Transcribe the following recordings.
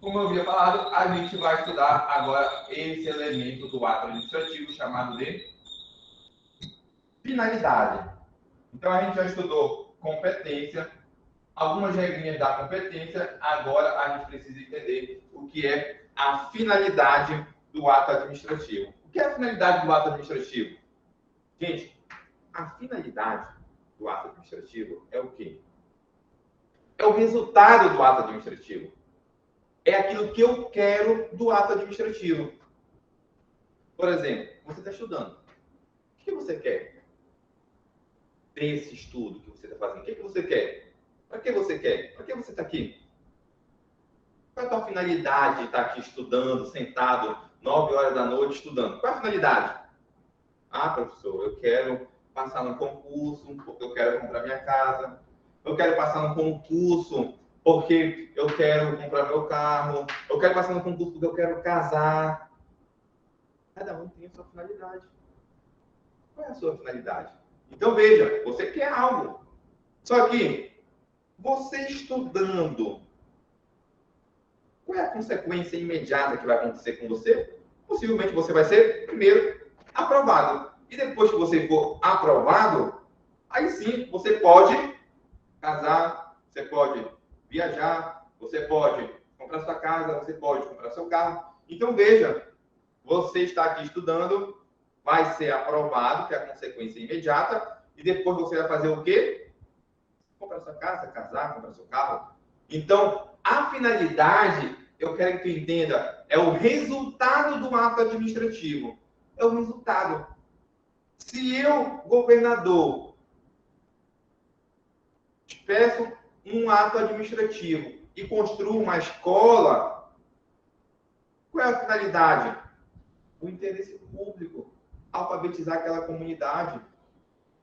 como eu havia falado, a gente vai estudar agora esse elemento do ato administrativo chamado de finalidade. Então, a gente já estudou competência, algumas regrinhas da competência, agora a gente precisa entender o que é a finalidade do ato administrativo. O que é a finalidade do ato administrativo? Gente, a finalidade do ato administrativo é o quê? É o resultado do ato administrativo. É aquilo que eu quero do ato administrativo. Por exemplo, você está estudando. O que você quer desse estudo que você está fazendo? O que você quer? Para que você quer? Para que você está aqui? Qual é a tua finalidade de estar aqui estudando, sentado, 9 horas da noite estudando? Qual é a finalidade? Ah, professor, eu quero passar no concurso, porque eu quero comprar minha casa. Eu quero passar no concurso porque eu quero comprar meu carro. Eu quero passar no concurso porque eu quero casar. Cada um tem a sua finalidade. Qual é a sua finalidade? Então, veja, você quer algo. Só que, você estudando, qual é a consequência imediata que vai acontecer com você? Possivelmente você vai ser, primeiro, aprovado. E depois que você for aprovado, aí sim você pode casar, você pode viajar, você pode comprar sua casa, você pode comprar seu carro. Então, veja, você está aqui estudando, vai ser aprovado, que é a consequência imediata, e depois você vai fazer o quê? Comprar sua casa, casar, comprar seu carro. Então, a finalidade, eu quero que tu entenda, é o resultado do ato administrativo. É o resultado. Se eu, governador, peço um ato administrativo e construo uma escola, qual é a finalidade? O interesse público, alfabetizar aquela comunidade.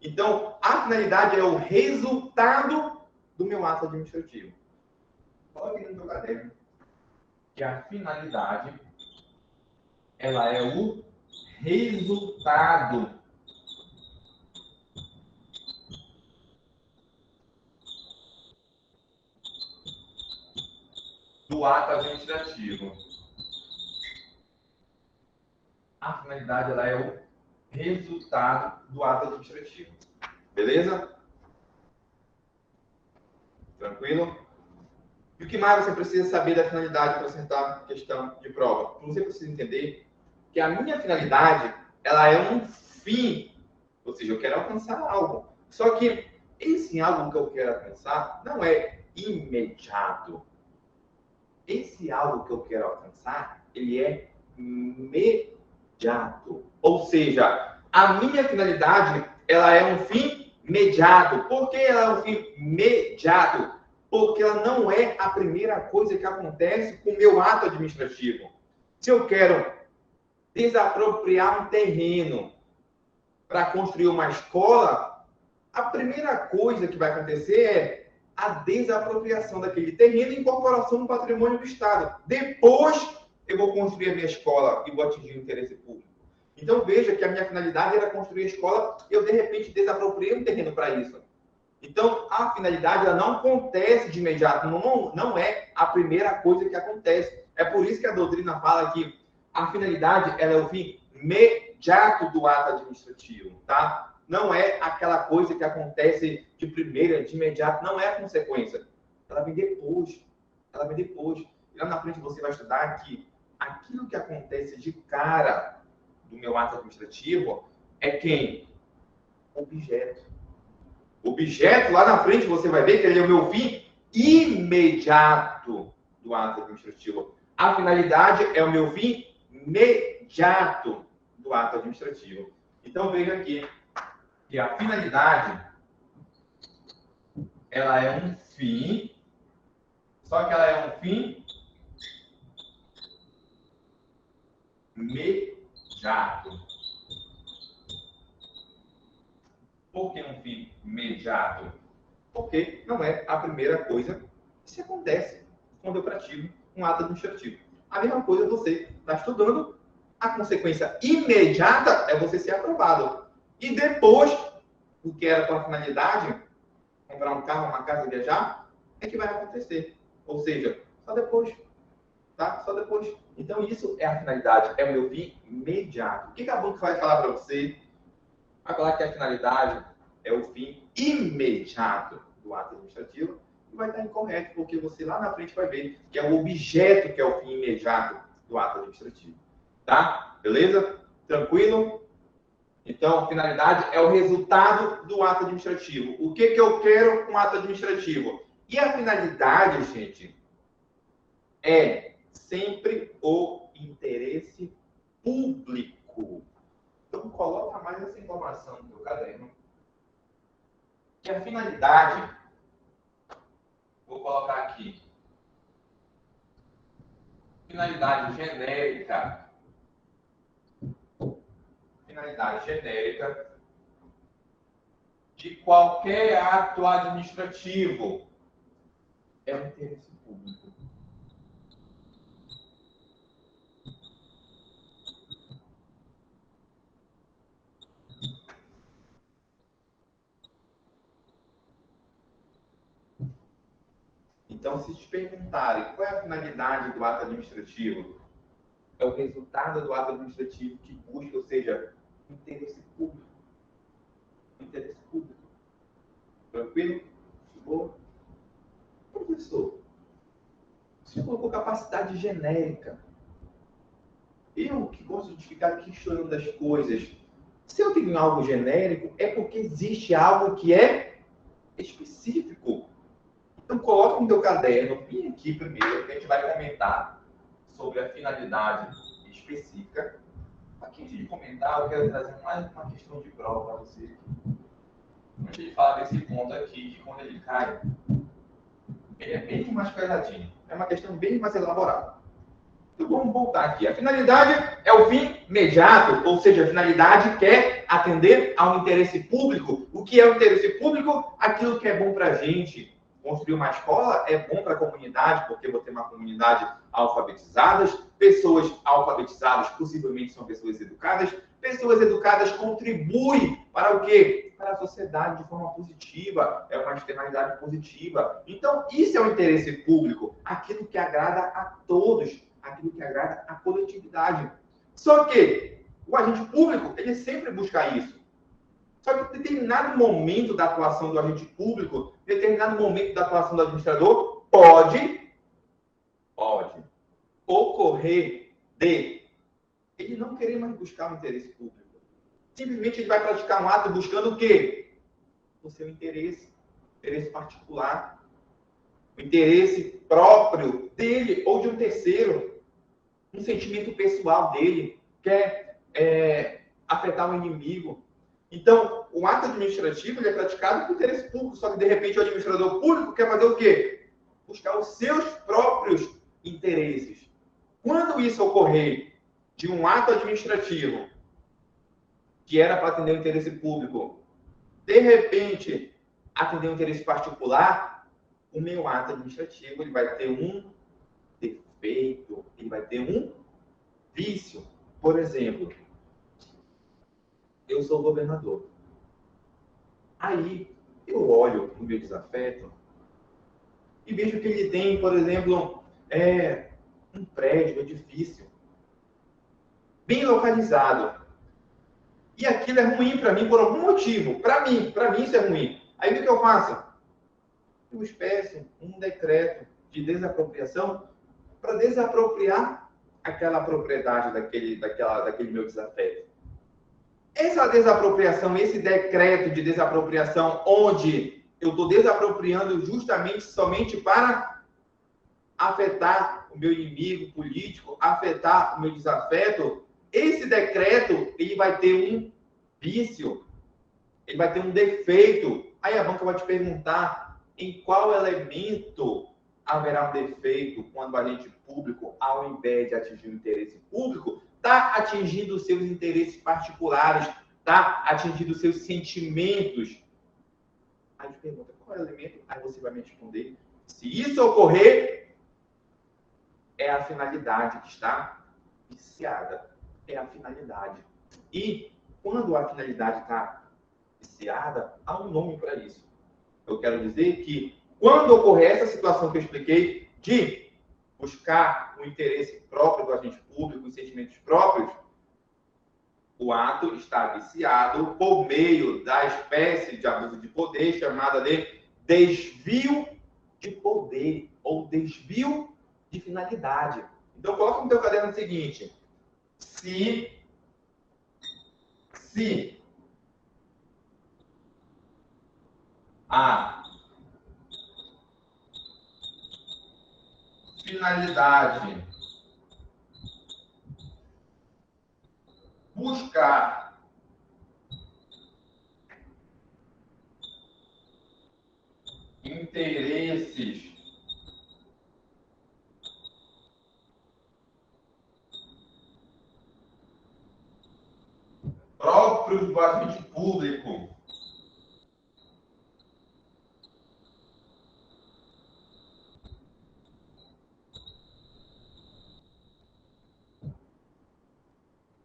Então, a finalidade é o resultado do meu ato administrativo. Coloque aqui no meu caderno que a finalidade, ela é o resultado do ato administrativo. A finalidade, ela é o resultado do ato administrativo. Beleza? Tranquilo? E o que mais você precisa saber da finalidade para acertar a questão de prova? Você precisa entender que a minha finalidade, ela é um fim. Ou seja, eu quero alcançar algo. Só que esse algo que eu quero alcançar não é imediato. Esse algo que eu quero alcançar, ele é imediato. Ou seja, a minha finalidade, ela é um fim imediato. Por que ela é um fim imediato? Porque ela não é a primeira coisa que acontece com o meu ato administrativo. Se eu quero desapropriar um terreno para construir uma escola, a primeira coisa que vai acontecer é a desapropriação daquele terreno e incorporação no patrimônio do Estado. Depois, eu vou construir a minha escola e vou atingir o interesse público. Então, veja que a minha finalidade era construir a escola e eu, de repente, desapropriei um terreno para isso. Então, a finalidade ela não acontece de imediato, não é a primeira coisa que acontece. É por isso que a doutrina fala que a finalidade ela é o fim imediato do ato administrativo, tá? Não é aquela coisa que acontece de primeira, de imediato, não é a consequência. Ela vem depois. Ela vem depois. E lá na frente você vai estudar que aquilo que acontece de cara do meu ato administrativo é quem? Objeto. Objeto, lá na frente você vai ver que ele é o meu fim imediato do ato administrativo. A finalidade é o meu fim imediato do ato administrativo. Então, veja aqui que a finalidade, ela é um fim, só que ela é um fim imediato. Por que um fim imediato? Porque não é a primeira coisa que se acontece quando eu pratico um ato administrativo. A mesma coisa você está estudando, a consequência imediata é você ser aprovado. E depois, o que era com a finalidade, comprar um carro, uma casa, viajar, é que vai acontecer. Ou seja, só depois. tá? Só depois. Então, isso é a finalidade, é o meu fim imediato. O que a banca vai falar para você? Vai falar que a finalidade é o fim imediato do ato administrativo e vai estar incorreto, porque você lá na frente vai ver que é o objeto que é o fim imediato do ato administrativo. Tá? Beleza? Tranquilo? Então, finalidade é o resultado do ato administrativo. O que eu quero com o ato administrativo? E a finalidade, gente, é sempre o interesse público. Então, coloca mais essa informação no meu caderno. Que a finalidade, vou colocar aqui, finalidade genérica de qualquer ato administrativo é o interesse público. Então, se te perguntarem qual é a finalidade do ato administrativo, é o resultado do ato administrativo que busca, ou seja, interesse público. Interesse público. Tranquilo? Boa? Professor, você colocou capacidade genérica. Eu que gosto de ficar questionando as coisas. Se eu tenho algo genérico, é porque existe algo que é específico. Então, coloca no teu caderno, e aqui primeiro, que a gente vai comentar sobre a finalidade específica. Aqui, antes de comentar, eu quero trazer mais uma questão de prova para você. Antes de falar desse ponto aqui, de quando ele cai, ele é bem mais pesadinho. É uma questão bem mais elaborada. Então, vamos voltar aqui. A finalidade é o fim imediato, ou seja, a finalidade quer atender a um interesse público. O que é o interesse público? Aquilo que é bom para a gente. Construir uma escola é bom para a comunidade, porque vou ter uma comunidade alfabetizadas, pessoas alfabetizadas possivelmente são pessoas educadas contribuem para o quê? Para a sociedade de forma positiva, é uma externalidade positiva. Então, isso é o interesse público, aquilo que agrada a todos, aquilo que agrada a coletividade. Só que o agente público, ele sempre busca isso. Só que em determinado momento da atuação do agente público, em determinado momento da atuação do administrador, pode ocorrer de ele não querer mais buscar o interesse público. Simplesmente ele vai praticar um ato buscando o quê? O seu interesse particular, o interesse próprio dele ou de um terceiro, um sentimento pessoal dele, quer afetar o inimigo. Então, o ato administrativo ele é praticado por interesse público, só que, de repente, o administrador público quer fazer o quê? Buscar os seus próprios interesses. Quando isso ocorrer de um ato administrativo que era para atender o interesse público, de repente, atender o interesse particular, o meu ato administrativo ele vai ter um defeito, ele vai ter um vício. Por exemplo, eu sou governador. Aí, eu olho o meu desafeto e vejo que ele tem, por exemplo, um prédio, um edifício, bem localizado. E aquilo é ruim para mim por algum motivo. Para mim isso é ruim. Aí, o que eu faço? Eu peço um decreto de desapropriação para desapropriar aquela propriedade daquele meu desafeto. Essa desapropriação, esse decreto de desapropriação, onde eu estou desapropriando justamente somente para afetar o meu inimigo político, afetar o meu desafeto, esse decreto ele vai ter um vício, ele vai ter um defeito. Aí a banca vai te perguntar em qual elemento haverá um defeito quando o agente público, ao invés de atingir o interesse público, está atingindo os seus interesses particulares, está atingindo os seus sentimentos. Aí te pergunta qual é o elemento, aí você vai me responder. Se isso ocorrer, é a finalidade que está viciada. É a finalidade. E quando a finalidade está viciada, há um nome para isso. Eu quero dizer que quando ocorrer essa situação que eu expliquei de buscar o interesse próprio do agente público, os sentimentos próprios, o ato está viciado por meio da espécie de abuso de poder chamada de desvio de poder ou desvio de finalidade. Então, coloca no teu caderno o seguinte: se a finalidade buscar interesses próprios do agente público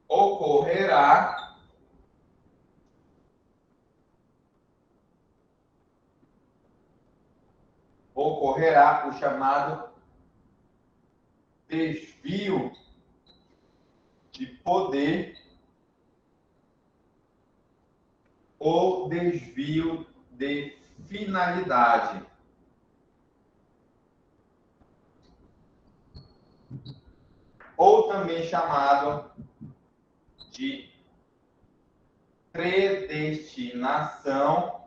ocorrerá o chamado desvio de poder ou desvio de finalidade. Ou também chamado de predestinação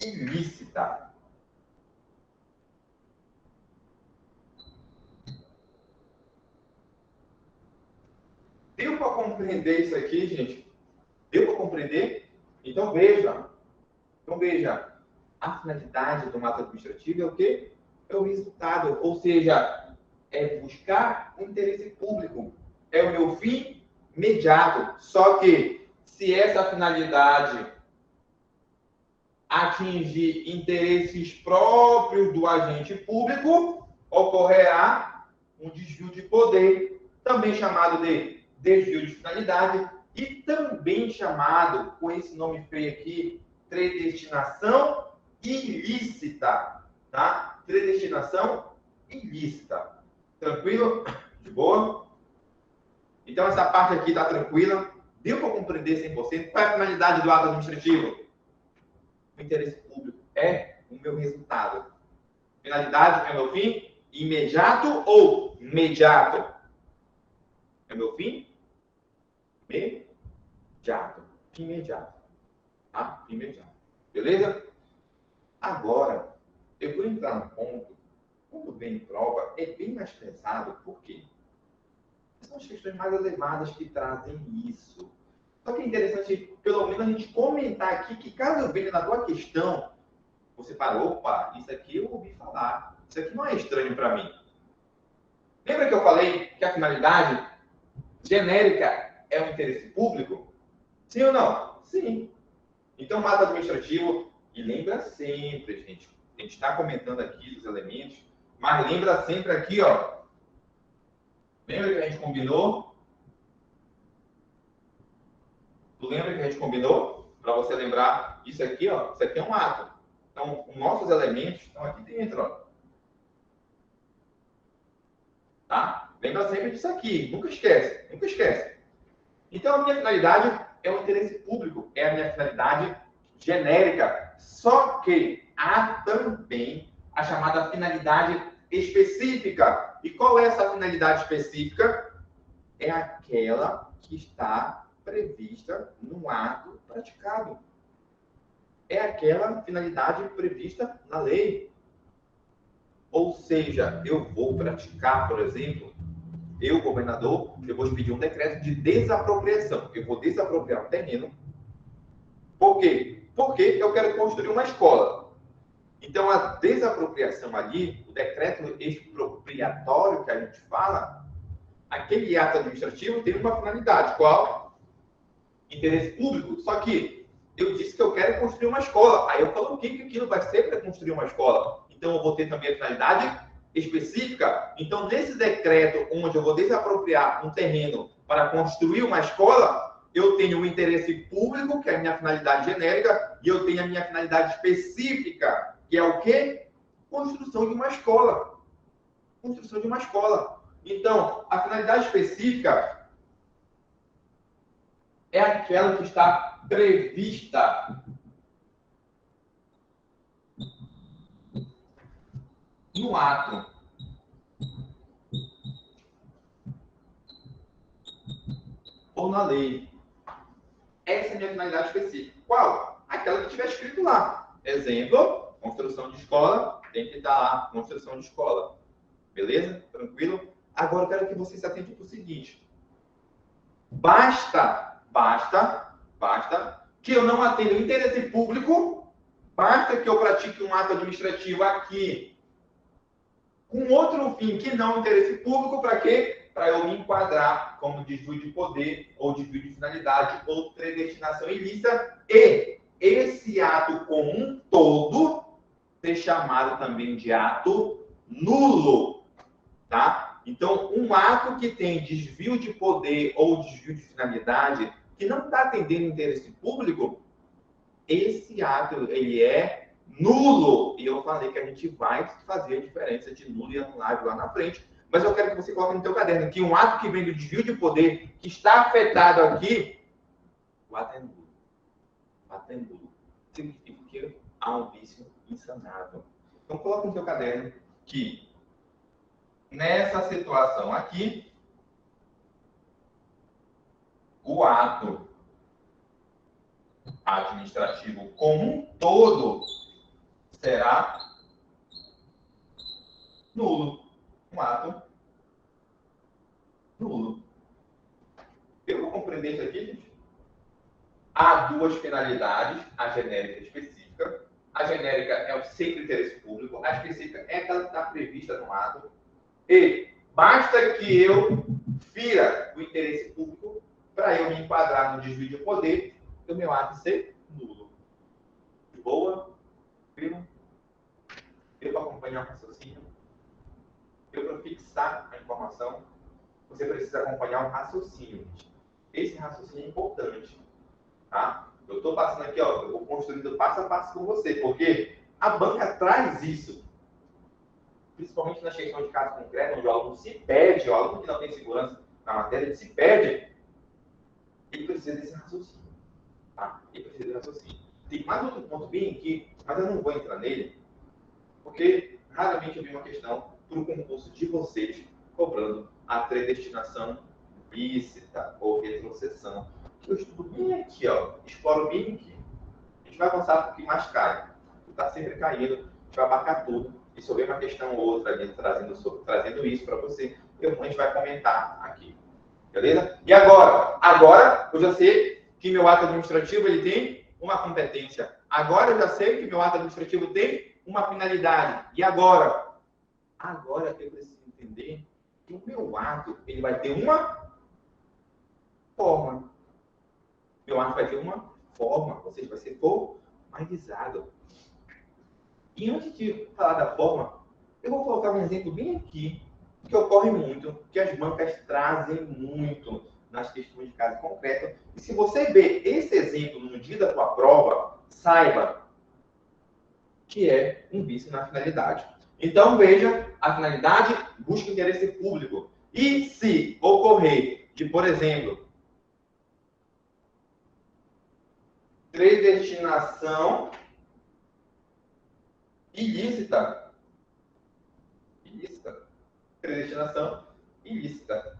ilícita. Deu para compreender isso aqui, gente? Deu para compreender? Então veja, a finalidade do ato administrativo é o quê? É o resultado, ou seja, é buscar o interesse público, é o meu fim imediato. Só que se essa finalidade atingir interesses próprios do agente público, ocorrerá um desvio de poder, também chamado de desvio de finalidade e também chamado, com esse nome feio aqui, predestinação ilícita, tá? Predestinação ilícita. Tranquilo? De boa? Então, essa parte aqui tá tranquila? Deu para compreender 100%? Qual é a finalidade do ato administrativo? O interesse público é o meu resultado. Finalidade é meu fim imediato ou imediato? É meu fim imediato. Fim imediato. Tá? Fim imediato. Beleza? Agora, eu vou entrar no ponto. Quando vem em prova, é bem mais pesado. Por quê? São as questões mais elevadas que trazem isso. Só que é interessante, pelo menos, a gente comentar aqui que caso eu venha na tua questão, você fala, opa, isso aqui eu ouvi falar. Isso aqui não é estranho para mim. Lembra que eu falei que a finalidade genérica é o interesse público? Sim ou não? Sim. Então, ato administrativo, e lembra sempre, gente, a gente está comentando aqui os elementos, mas lembra sempre aqui, ó. Lembra que a gente combinou? Tu lembra que a gente combinou? Para você lembrar, isso aqui, ó, isso aqui é um ato. Então, os nossos elementos estão aqui dentro, ó. Tá? Lembra sempre disso aqui, nunca esquece, nunca esquece. Então, a minha finalidade é o interesse público, é a minha finalidade genérica. Só que há também a chamada finalidade específica. E qual é essa finalidade específica? É aquela que está prevista no ato praticado. É aquela finalidade prevista na lei. Ou seja, eu vou praticar, por exemplo, eu, governador, eu vou pedir um decreto de desapropriação. Eu vou desapropriar um terreno. Por quê? Porque eu quero construir uma escola. Então, a desapropriação ali, o decreto expropriatório que a gente fala, aquele ato administrativo tem uma finalidade. Qual? Interesse público. Só que eu disse que eu quero construir uma escola. Aí eu falo o que aquilo vai ser para construir uma escola. Então, eu vou ter também a finalidade específica. Então, nesse decreto onde eu vou desapropriar um terreno para construir uma escola, eu tenho o interesse público, que é a minha finalidade genérica, e eu tenho a minha finalidade específica, que é o quê? Construção de uma escola. Construção de uma escola. Então, a finalidade específica é aquela que está prevista no ato. Ou na lei. Essa é a minha finalidade específica. Qual? Aquela que estiver escrito lá. Exemplo, construção de escola, tem que estar lá, construção de escola. Beleza? Tranquilo? Agora eu quero que você se atente para o seguinte. Basta que eu não atenda o interesse público, basta que eu pratique um ato administrativo aqui com outro fim que não interesse público, para quê? Para eu me enquadrar como desvio de poder, ou desvio de finalidade, ou predestinação ilícita, e esse ato como um todo ser chamado também de ato nulo, tá? Então, um ato que tem desvio de poder ou desvio de finalidade, que não está atendendo interesse público, esse ato, ele é nulo. E eu falei que a gente vai fazer a diferença de nulo e anulável lá na frente. Mas eu quero que você coloque no teu caderno que um ato que vem do desvio de poder, que está afetado aqui, o ato é nulo. O ato é nulo. Significa que há um vício insanável. Então, coloque no teu caderno que nessa situação aqui, o ato administrativo como um todo será nulo. Um ato nulo. Eu vou compreender isso aqui, gente? Há duas finalidades, a genérica e a específica. A genérica é o sempre interesse público, a específica é aquela que está prevista no ato. E basta que eu fira o interesse público para eu me enquadrar no desvio de poder e o meu ato ser nulo. De boa? Viram? Deu para acompanhar o raciocínio? Deu para fixar a informação? Você precisa acompanhar um raciocínio. Esse raciocínio é importante. Tá? Eu estou passando aqui, ó, eu vou construindo passo a passo com você, porque a banca traz isso. Principalmente nas questões de caso concreto, onde o aluno se perde, o aluno que não tem segurança na matéria, ele se perde, ele precisa desse raciocínio. Tá? Ele precisa desse raciocínio. Tem mais outro ponto bem aqui, mas eu não vou entrar nele, porque raramente eu vi uma questão para o concurso de vocês cobrando a predestinação lícita ou retrocessão. Eu estudo bem aqui, ó, exploro bem aqui. A gente vai avançar um pouquinho mais cai. Está sempre caindo, a gente vai abarcar tudo. E se houver uma questão ou outra ali trazendo isso para você, a gente vai comentar aqui. Beleza? E agora? Agora eu já sei que meu ato administrativo ele tem uma competência. Agora eu já sei que meu ato administrativo tem uma finalidade. E agora? Agora eu preciso entender que o meu ato ele vai ter uma forma. Meu ato vai ter uma forma, ou seja, vai ser formalizado. E antes de falar da forma, eu vou colocar um exemplo bem aqui, que ocorre muito, que as bancas trazem muito nas questões de caso concreto. E se você ver esse exemplo no dia da tua prova, saiba que é um vício na finalidade. Então, veja, a finalidade busca interesse público. E se ocorrer de, por exemplo, predestinação ilícita. Predestinação ilícita.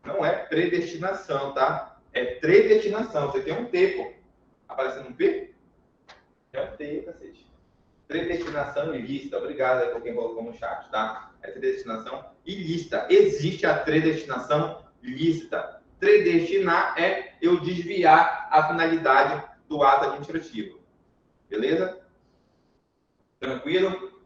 Não é predestinação, tá? É predestinação. Você tem um T, pô. Aparecendo um P? É um T, cacete. Predestinação ilícita. Obrigado aí por quem colocou no chat, tá? É predestinação ilícita. Existe a predestinação lícita. Predestinar é eu desviar a finalidade do ato administrativo. Beleza? Tranquilo?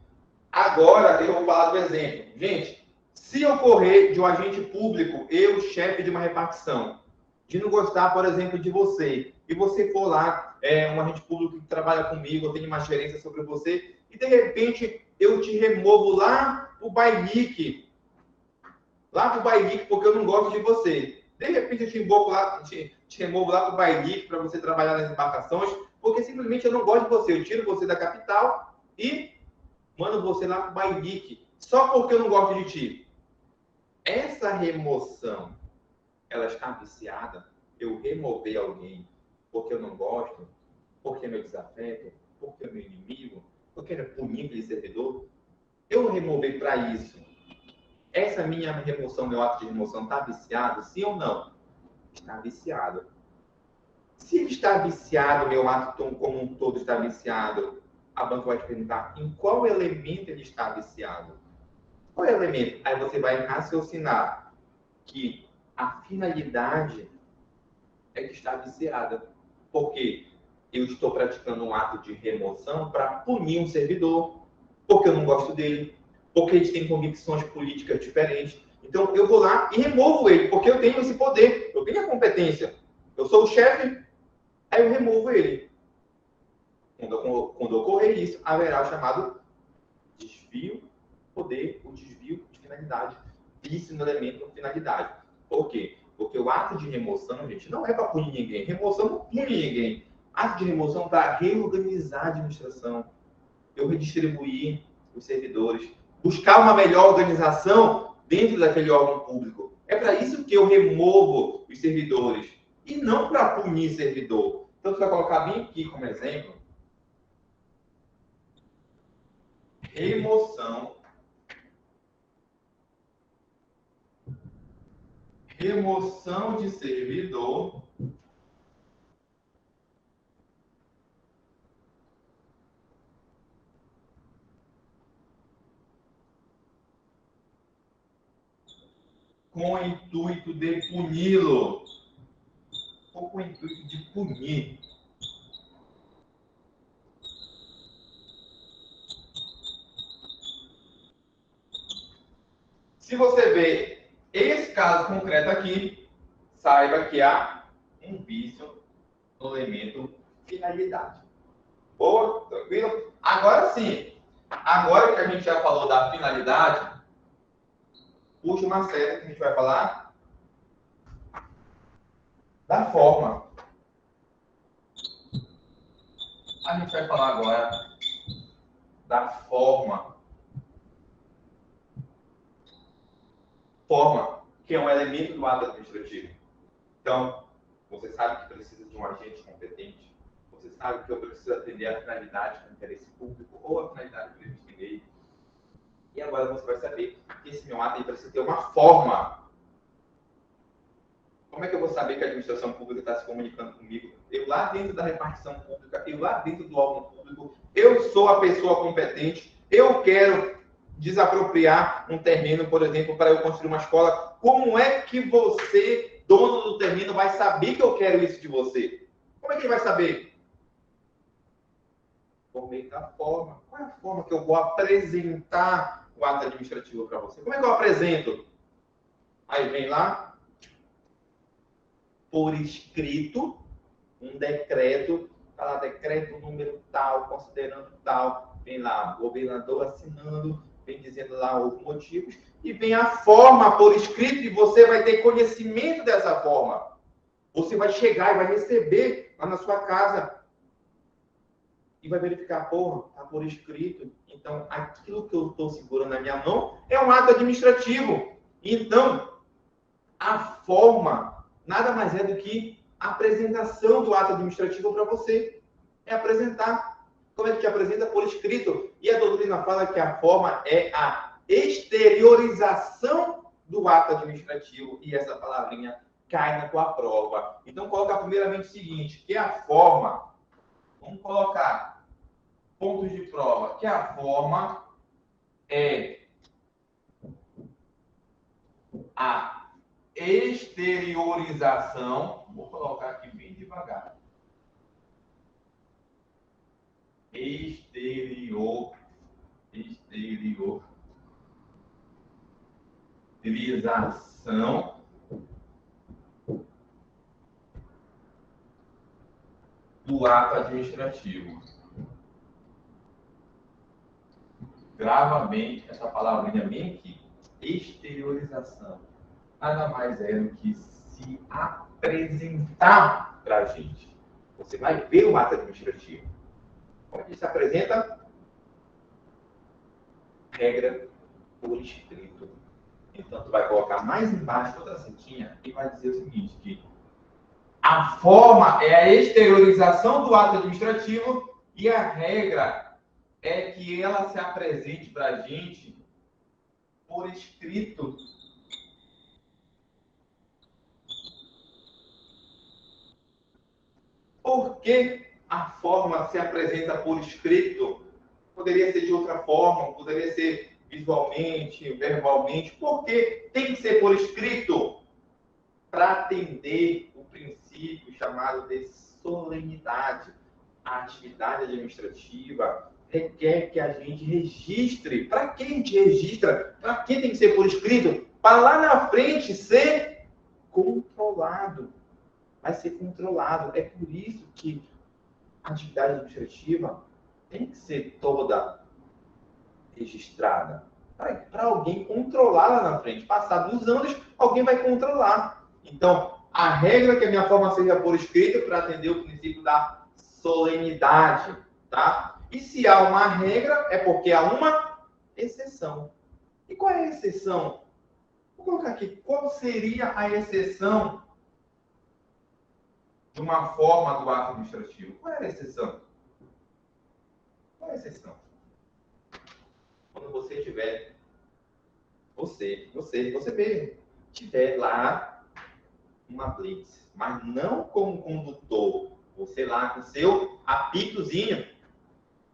Agora eu vou falar do exemplo. Gente, se ocorrer de um agente público, eu, chefe de uma repartição, de não gostar, por exemplo, de você, e você for lá, um agente público que trabalha comigo, eu tenho uma gerência sobre você, e de repente eu te removo lá pro Bailique, porque eu não gosto de você. De repente eu te removo lá para o Bailique para você trabalhar nas embarcações, porque simplesmente eu não gosto de você. Eu tiro você da capital e mando você lá para o Bailique, só porque eu não gosto de ti. Essa remoção, ela está viciada? Eu remover alguém porque eu não gosto, porque é meu desafeto, porque é meu inimigo, porque é punir aquele servidor? Eu remover para isso. Essa minha remoção, meu ato de remoção, está viciado? Sim ou não? Está viciado. Se ele está viciado, meu ato como um todo está viciado, a banca vai te perguntar em qual elemento ele está viciado. Qual é o elemento? Aí você vai raciocinar que a finalidade é que está viciada. Porque eu estou praticando um ato de remoção para punir um servidor, porque eu não gosto dele, porque eles têm convicções políticas diferentes. Então, eu vou lá e removo ele, porque eu tenho esse poder, eu tenho a competência. Eu sou o chefe, aí eu removo ele. Quando ocorrer isso, haverá o chamado desvio, poder, o desvio de finalidade, vício no elemento finalidade. Por quê? Porque o ato de remoção, gente, não é para punir ninguém. Remoção não pune ninguém. Ato de remoção é para reorganizar a administração, eu redistribuir os servidores, buscar uma melhor organização dentro daquele órgão público. É para isso que eu removo os servidores e não para punir servidor. Então, você vai colocar bem aqui como exemplo remoção de servidor com o intuito de puni-lo, ou com o intuito de punir. Se você vê esse caso concreto aqui, saiba que há um vício no elemento finalidade. Boa? Tranquilo? Agora sim, agora que a gente já falou da finalidade, puxa uma seta que a gente vai falar da forma. A gente vai falar agora da forma. Forma, que é um elemento do ato administrativo. Então, você sabe que precisa de um agente competente, você sabe que eu preciso atender a finalidade do interesse público ou a finalidade prevista em lei. E agora você vai saber que esse meu ato precisa ter uma forma. Como é que eu vou saber que a administração pública está se comunicando comigo? Eu lá dentro da repartição pública, eu lá dentro do órgão público, eu sou a pessoa competente, eu quero desapropriar um terreno, por exemplo, para eu construir uma escola. Como é que você, dono do terreno, vai saber que eu quero isso de você? Como é que ele vai saber? Por meio da forma. Qual é a forma que eu vou apresentar o ato administrativo para você? Como é que eu apresento? Aí vem lá, por escrito, um decreto, tá lá, decreto número tal, considerando tal, vem lá, governador assinando, vem dizendo lá os motivos, e vem a forma por escrito, e você vai ter conhecimento dessa forma. Você vai chegar e vai receber lá na sua casa, e vai verificar, porra, tá por escrito. Então, aquilo que eu estou segurando na minha mão é um ato administrativo. Então, a forma nada mais é do que a apresentação do ato administrativo para você. É apresentar. Como é que te apresenta? Por escrito. E a doutrina fala que a forma é a exteriorização do ato administrativo. E essa palavrinha cai na tua prova. Então, coloca primeiramente o seguinte, que a forma, vamos colocar pontos de prova, que a forma é a exteriorização, vou colocar aqui bem devagar. Exteriorização do ato administrativo. Grava bem essa palavrinha bem aqui. Exteriorização. Nada mais é do que se apresentar para a gente. Você vai ver o ato administrativo. Onde se apresenta? Regra por escrito. Então, tu vai colocar mais embaixo outra setinha e vai dizer o seguinte, que a forma é a exteriorização do ato administrativo e a regra é que ela se apresente para a gente por escrito. Por que a forma se apresenta por escrito? Poderia ser de outra forma, poderia ser visualmente, verbalmente. Por que tem que ser por escrito? Para atender o princípio chamado de solenidade. A atividade administrativa requer que a gente registre. Para que a gente registra? Para que tem que ser por escrito? Para lá na frente ser controlado. Vai ser controlado. É por isso que a atividade administrativa tem que ser toda registrada. Para alguém controlar lá na frente. Passados os anos, alguém vai controlar. Então, a regra é que a minha forma seja por escrito para atender o princípio da solenidade. Tá? E se há uma regra, é porque há uma exceção. E qual é a exceção? Vou colocar aqui. Qual seria a exceção de uma forma do ato administrativo? Qual é a exceção? Qual é a exceção? Quando você tiver, você mesmo, tiver lá uma blitz, mas não como condutor, você lá com seu apitozinho,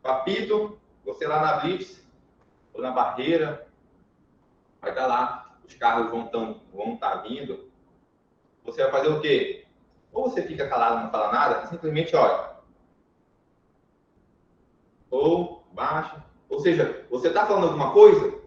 o apito, você lá na blitz, ou na barreira, vai estar lá, os carros vão estar vindo, você vai fazer o quê? Ou você fica calado, não fala nada, simplesmente olha, ou baixa. Ou seja, você está falando alguma coisa?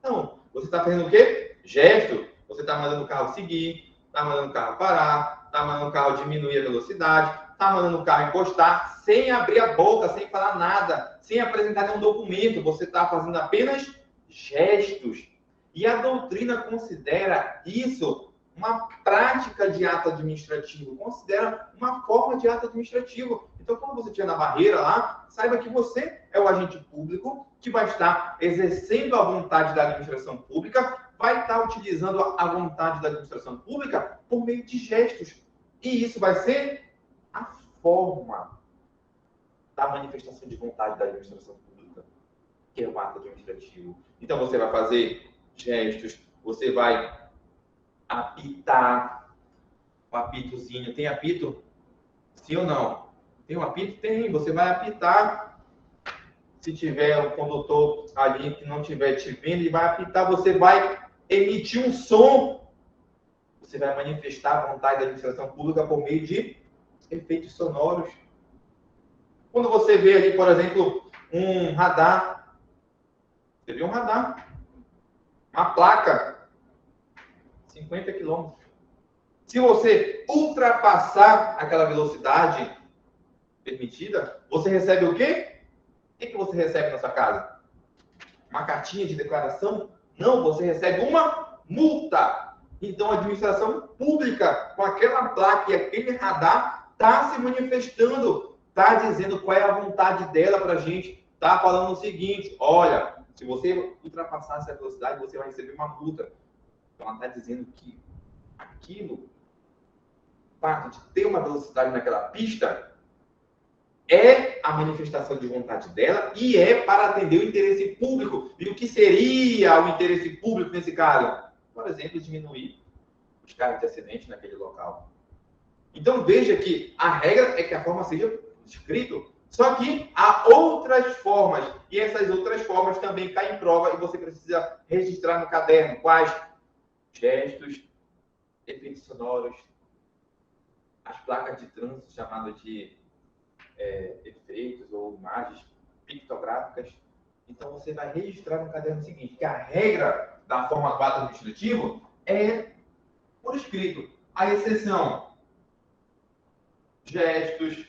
Não. Você está fazendo o quê? Gesto. Você está mandando o carro seguir, está mandando o carro parar, está mandando o carro diminuir a velocidade, está mandando o carro encostar, sem abrir a boca, sem falar nada, sem apresentar nenhum documento. Você está fazendo apenas gestos. E a doutrina considera isso uma prática de ato administrativo, considera uma forma de ato administrativo. Então, quando você estiver na barreira lá, saiba que você é o agente público que vai estar exercendo a vontade da administração pública, vai estar utilizando a vontade da administração pública por meio de gestos. E isso vai ser a forma da manifestação de vontade da administração pública, que é o ato administrativo. Então, você vai fazer gestos, você vai apitar o apitozinho. Tem apito? Sim ou não? Tem um apito? Tem. Você vai apitar. Se tiver um condutor ali que não estiver te vendo, ele vai apitar. Você vai emitir um som. Você vai manifestar a vontade da administração pública por meio de efeitos sonoros. Quando você vê ali, por exemplo, um radar. Você vê um radar. Uma placa. 50 km. Se você ultrapassar aquela velocidade permitida, você recebe o quê? O que você recebe na sua casa? Uma cartinha de declaração? Não, você recebe uma multa. Então, a administração pública, com aquela placa e aquele radar, está se manifestando, está dizendo qual é a vontade dela para a gente, está falando o seguinte, olha, se você ultrapassar essa velocidade, você vai receber uma multa. Então, ela está dizendo que aquilo, o fato de ter uma velocidade naquela pista, é a manifestação de vontade dela e é para atender o interesse público. E o que seria o interesse público nesse caso? Por exemplo, diminuir os casos de acidente naquele local. Então, veja que a regra é que a forma seja escrito. Só que há outras formas. E essas outras formas também caem em prova e você precisa registrar no caderno. Quais? Gestos, efeitos sonoros, as placas de trânsito chamadas de efeitos ou imagens pictográficas. Então, você vai registrar no caderno o seguinte, que a regra da forma do ato administrativo é por escrito. A exceção, gestos,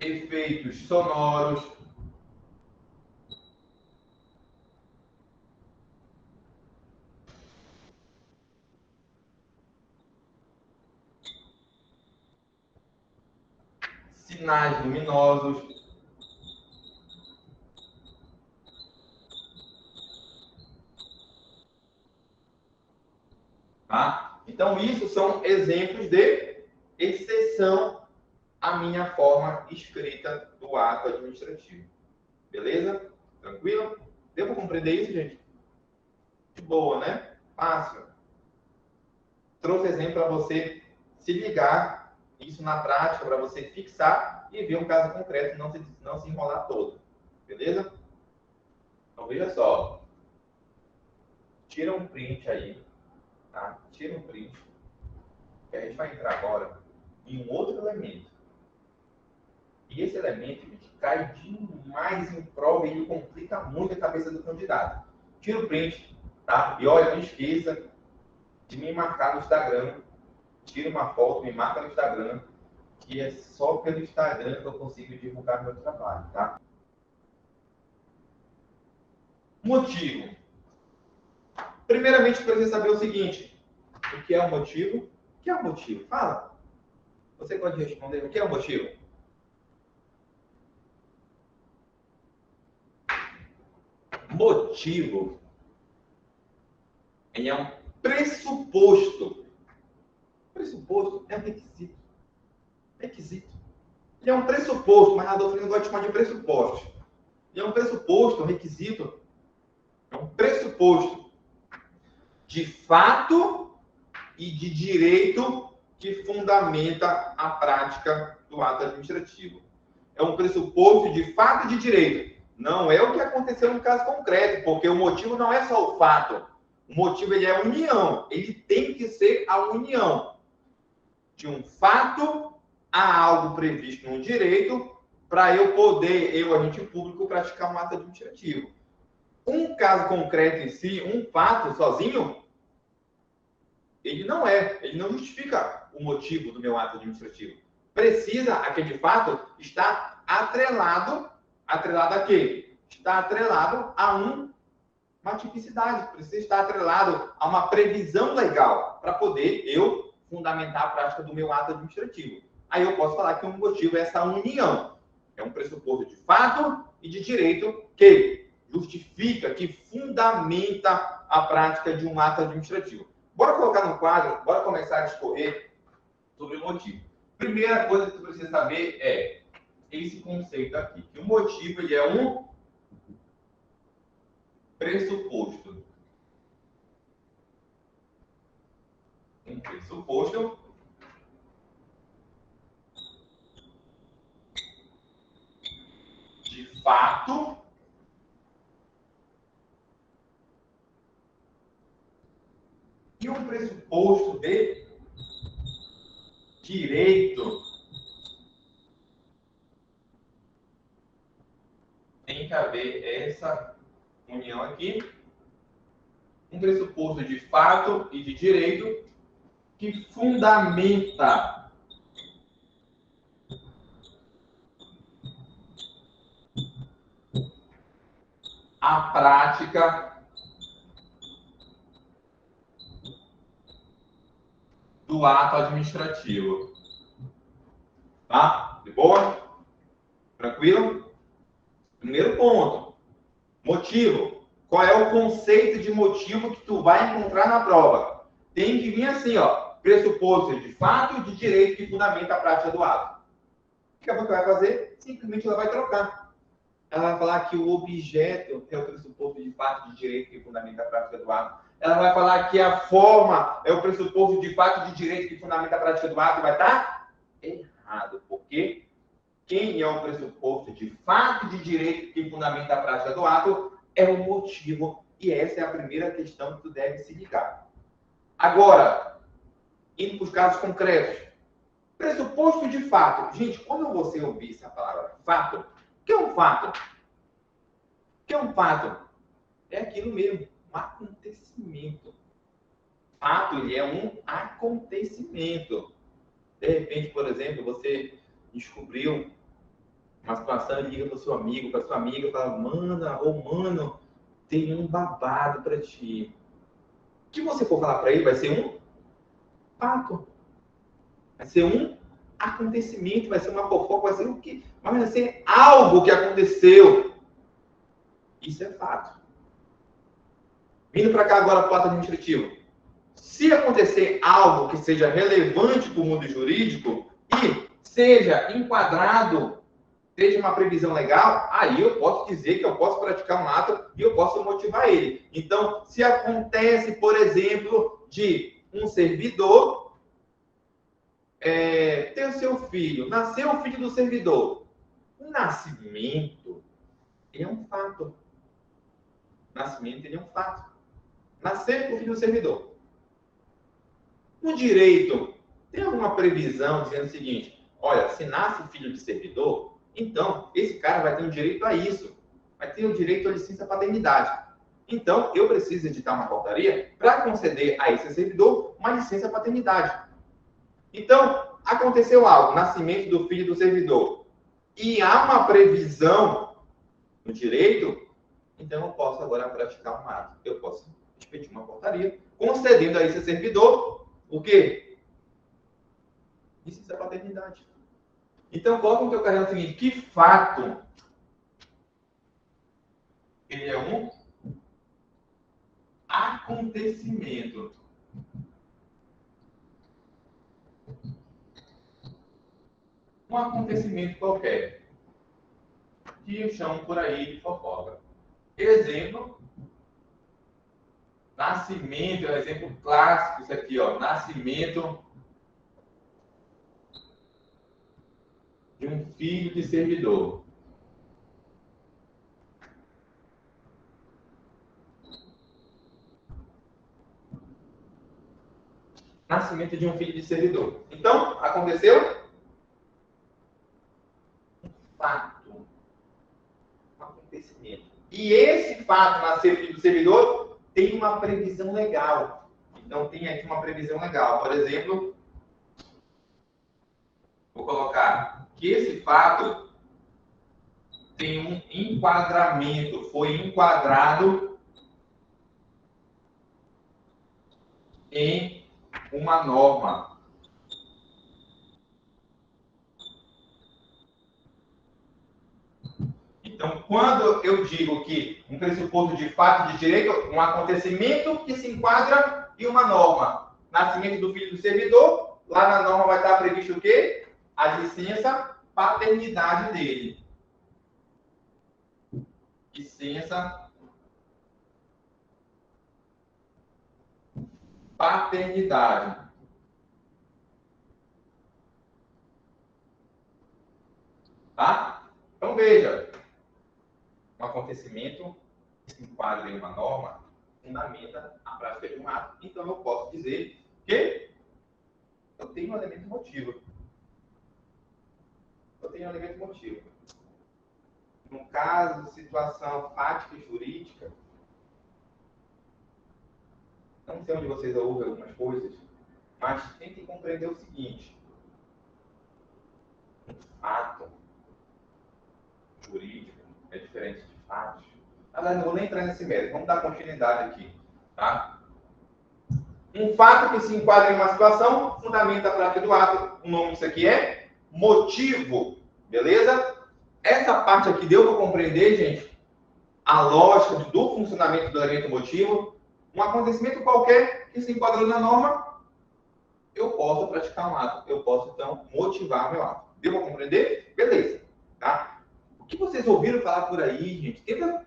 efeitos sonoros, sinais luminosos, tá? Então, isso são exemplos de exceção à minha forma escrita do ato administrativo. Beleza? Tranquilo? Deu para compreender isso, gente? De boa, né? Fácil. Trouxe exemplo para você se ligar isso na prática, para você fixar e ver um caso concreto, não se enrolar todo. Beleza? Então, veja só. Tira um print aí, tá? Tira um print. Que a gente vai entrar agora em um outro elemento. E esse elemento, gente, cai demais em prova e ele complica muito a cabeça do candidato. Tira o print, tá? E olha, não esqueça de me marcar no Instagram. Tira uma foto, me marca no Instagram, que é só pelo Instagram que eu consigo divulgar meu trabalho, tá? Motivo. Primeiramente, precisa saber o seguinte: o que é o motivo? O que é o motivo? Fala. Você pode responder. O que é o motivo? Motivo. Ele é um pressuposto. Pressuposto é um requisito. Requisito. Ele é um pressuposto, mas a doutrina gosta de chamar de pressuposto. Ele é um pressuposto, um requisito. É um pressuposto de fato e de direito que fundamenta a prática do ato administrativo. É um pressuposto de fato e de direito. Não é o que aconteceu no caso concreto, porque o motivo não é só o fato. O motivo ele é a união. Ele tem que ser a união de um fato a algo previsto no direito para eu poder, agente público, praticar um ato administrativo. Um caso concreto em si, um fato sozinho, ele não justifica o motivo do meu ato administrativo. Precisa, aquele fato, estar atrelado a quê? Está atrelado a uma tipicidade, precisa estar atrelado a uma previsão legal para poder eu fundamentar a prática do meu ato administrativo. Aí eu posso falar que o motivo é essa união. É um pressuposto de fato e de direito que justifica, que fundamenta a prática de um ato administrativo. Bora colocar no quadro, bora começar a discorrer sobre o motivo. Primeira coisa que você precisa saber é esse conceito aqui, que o motivo ele é um pressuposto. Um pressuposto de fato e um pressuposto de direito. Tem que haver essa união aqui. Um pressuposto de fato e de direito que fundamenta a prática do ato administrativo. Tá? De boa? Tranquilo? Primeiro ponto. Motivo. Qual é o conceito de motivo que tu vai encontrar na prova? Tem que vir assim, ó. Pressuposto de fato e de direito que fundamenta a prática do ato. O que a banca vai fazer? Simplesmente ela vai trocar. Ela vai falar que o objeto é o pressuposto de fato e de direito que fundamenta a prática do ato. Ela vai falar que a forma é o pressuposto de fato e de direito que fundamenta a prática do ato. E vai estar errado. Porque quem é o pressuposto de fato e de direito que fundamenta a prática do ato é o motivo. E essa é a primeira questão que tu deve se ligar. Agora, indo para os casos concretos. Pressuposto de fato. Gente, quando você ouvir essa palavra fato, o que é um fato? O que é um fato? É aquilo mesmo, um acontecimento. Fato, ele é um acontecimento. De repente, por exemplo, você descobriu uma situação e liga para o seu amigo, para sua amiga, e fala, mano, tem um babado para ti. O que você for falar para ele vai ser um fato. Vai ser um acontecimento, vai ser uma fofoca, vai ser o quê? Mas vai ser algo que aconteceu. Isso é fato. Vindo para cá agora para o ato administrativo. Se acontecer algo que seja relevante para o mundo jurídico e seja enquadrado, seja uma previsão legal, aí eu posso dizer que eu posso praticar um ato e eu posso motivar ele. Então, se acontece, por exemplo, de um servidor ter o seu filho, nasceu o filho do servidor. O nascimento é um fato. Nascimento é um fato. Nascer o filho do servidor. No direito, tem alguma previsão dizendo o seguinte: olha, se nasce filho de servidor, então esse cara vai ter um direito a isso. Vai ter o direito à licença paternidade. Então, eu preciso editar uma portaria para conceder a esse servidor uma licença paternidade. Então, aconteceu algo, nascimento do filho do servidor, e há uma previsão no direito, então eu posso agora praticar um ato. Eu posso expedir uma portaria, concedendo a esse servidor o quê? Licença paternidade. Então, coloca no teu caderno o seguinte: que fato ele é um acontecimento. Um acontecimento qualquer, que chamam por aí de fofoca. Exemplo, nascimento, é um exemplo clássico isso aqui, ó, nascimento de um filho de servidor. Nascimento de um filho de servidor. Então, aconteceu um fato, um acontecimento. E esse fato, nascer filho do servidor, tem uma previsão legal. Então, tem aqui uma previsão legal. Por exemplo, vou colocar que esse fato tem um enquadramento, foi enquadrado em uma norma. Então, quando eu digo que um pressuposto de fato de direito, um acontecimento que se enquadra em uma norma. Nascimento do filho do servidor, lá na norma vai estar previsto o quê? A licença paternidade dele. Licença paternidade. Tá? Então, veja. Um acontecimento que se enquadra em uma norma fundamenta a prática de um ato. Então, eu posso dizer que eu tenho um elemento motivo. Eu tenho um elemento motivo. No caso, situação fática e jurídica, não sei onde vocês ouvem algumas coisas, mas tentem compreender o seguinte: um fato jurídico é diferente de fatos. Aliás, não vou nem entrar nesse mérito, vamos dar continuidade aqui. Tá? Um fato que se enquadra em uma situação fundamenta a prática do ato. O nome disso aqui é motivo. Beleza? Essa parte aqui deu para compreender, gente, a lógica do funcionamento do elemento motivo. Um acontecimento qualquer que se enquadrou na norma, eu posso praticar um ato. Eu posso, então, motivar meu ato. Deu para compreender? Beleza. Tá? O que vocês ouviram falar por aí, gente? Tenta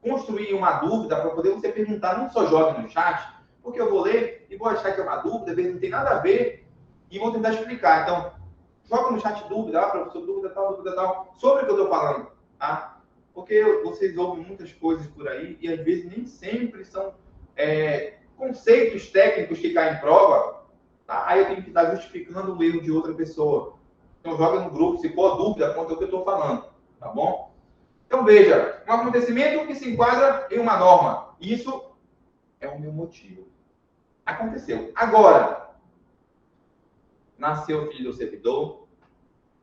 construir uma dúvida para poder você perguntar. Não só jogue no chat, porque eu vou ler e vou achar que é uma dúvida, às vezes não tem nada a ver, e vou tentar explicar. Então, joga no chat dúvida, professor, dúvida tal, sobre o que eu estou falando, tá? Porque vocês ouvem muitas coisas por aí e às vezes nem sempre são conceitos técnicos que caem em prova, tá? Aí eu tenho que estar justificando o erro de outra pessoa. Então, joga no grupo, se for dúvida, quanto ao que eu estou falando, tá bom? Então, veja, um acontecimento que se enquadra em uma norma. Isso é o meu motivo. Aconteceu. Agora, nasceu o filho do servidor.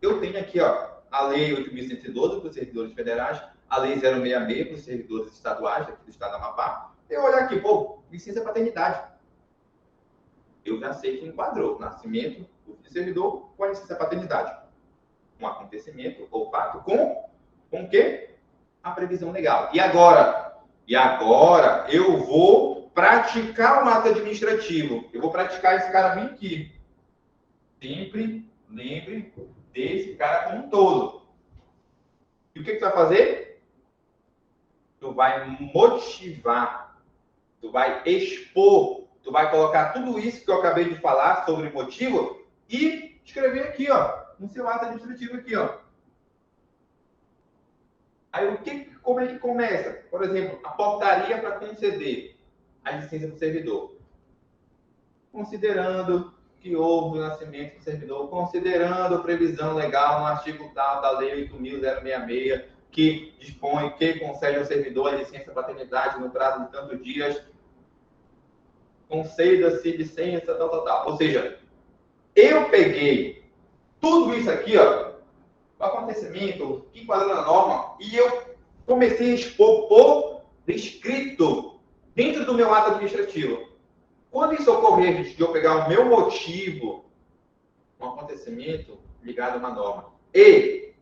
Eu tenho aqui, ó, a Lei 8.112 para os servidores federais, a Lei 066 para os servidores estaduais, aqui do estado do Amapá. Eu olhar aqui, pô, licença paternidade. Eu já sei que enquadrou. Nascimento do filho de servidor com a licença paternidade. Um acontecimento ou fato com o quê? A previsão legal. E agora? Eu vou praticar o ato administrativo. Eu vou praticar esse cara bem aqui. Sempre lembre desse cara como um todo. E o que tu vai fazer? Tu vai motivar, tu vai expor, tu vai colocar tudo isso que eu acabei de falar sobre motivo e escrever aqui, ó, no seu ato administrativo aqui, ó. Aí como é que começa? Por exemplo, a portaria para conceder a licença do servidor. Considerando que houve o nascimento do servidor, considerando a previsão legal no artigo tal da Lei 8.066, que dispõe que concede ao servidor a licença paternidade no prazo de tantos dias, conceda-se licença, tal. Ou seja, eu peguei tudo isso aqui, ó, o acontecimento, enquadrando a norma, e eu comecei a expor por escrito dentro do meu ato administrativo. Quando isso ocorrer, de eu pegar o meu motivo, um acontecimento ligado a uma norma, e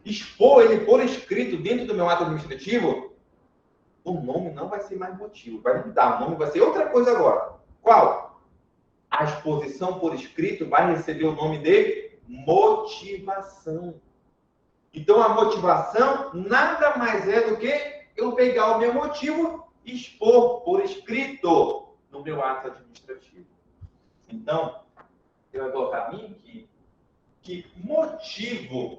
expor ele por escrito dentro do meu ato administrativo, o nome não vai ser mais motivo, vai mudar, o nome vai ser outra coisa agora. Qual? A exposição por escrito vai receber o nome de motivação. Então, a motivação nada mais é do que eu pegar o meu motivo e expor por escrito no meu ato administrativo. Então, você vai colocar a mim aqui que motivo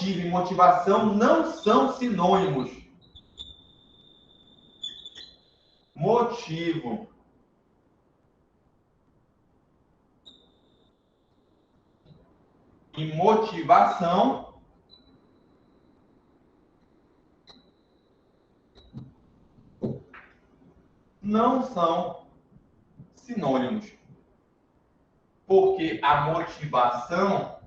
e motivação não são sinônimos. Motivo e motivação não são sinônimos. Porque a motivação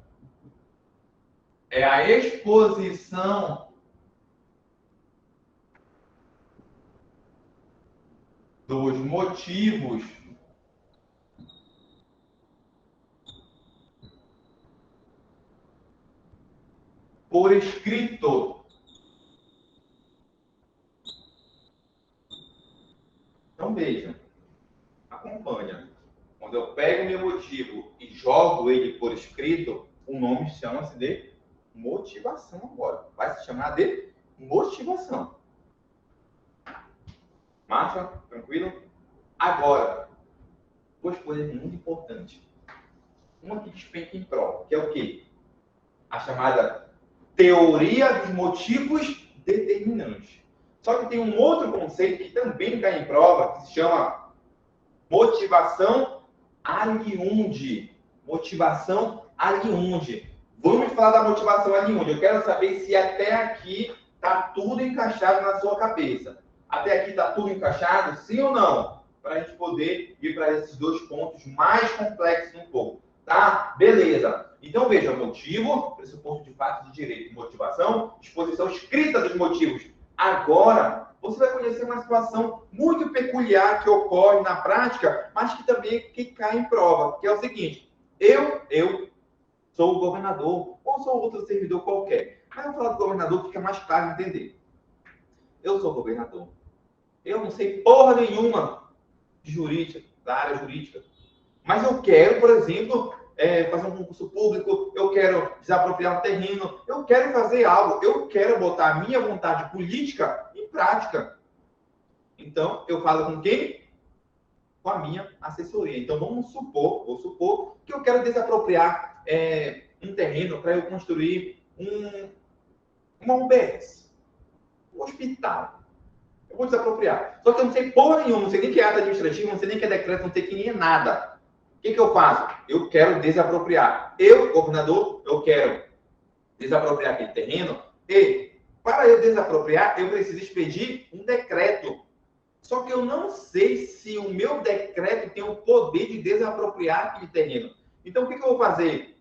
é a exposição dos motivos por escrito. Então, veja, acompanha. Quando eu pego o meu motivo e jogo ele por escrito, o nome chama-se de motivação agora. Vai se chamar de motivação. Massa? Tranquilo? Agora, duas coisas muito importantes. Uma que despenca em prova, que é o quê? A chamada teoria dos motivos determinantes. Só que tem um outro conceito que também cai em prova, que se chama motivação aliunde. Motivação aliunde. Vamos falar da motivação aliunde. Eu quero saber se até aqui está tudo encaixado na sua cabeça. Até aqui está tudo encaixado, sim ou não? Para a gente poder ir para esses dois pontos mais complexos um pouco. Tá? Beleza. Então, veja, motivo, pressuposto de fato de direito, motivação, exposição escrita dos motivos. Agora, você vai conhecer uma situação muito peculiar que ocorre na prática, mas que também cai em prova, que é o seguinte: eu sou o governador, ou sou outro servidor qualquer. Mas eu falar do governador fica mais claro de entender. Eu sou governador. Eu não sei porra nenhuma de jurídica, da área jurídica. Mas eu quero, por exemplo, fazer um concurso público, eu quero desapropriar um terreno, eu quero fazer algo, eu quero botar a minha vontade política em prática. Então, eu falo com quem? Com a minha assessoria. Então, vou supor que eu quero desapropriar um terreno para eu construir uma UBS, um hospital. Eu vou desapropriar. Só que eu não sei porra nenhuma, não sei nem que é ato administrativo, não sei nem que é decreto, não sei que nem é nada. O que eu faço? Eu quero desapropriar. Eu, governador, eu quero desapropriar aquele terreno e, para eu desapropriar, eu preciso expedir um decreto. Só que eu não sei se o meu decreto tem o poder de desapropriar aquele terreno. Então, o que eu vou fazer?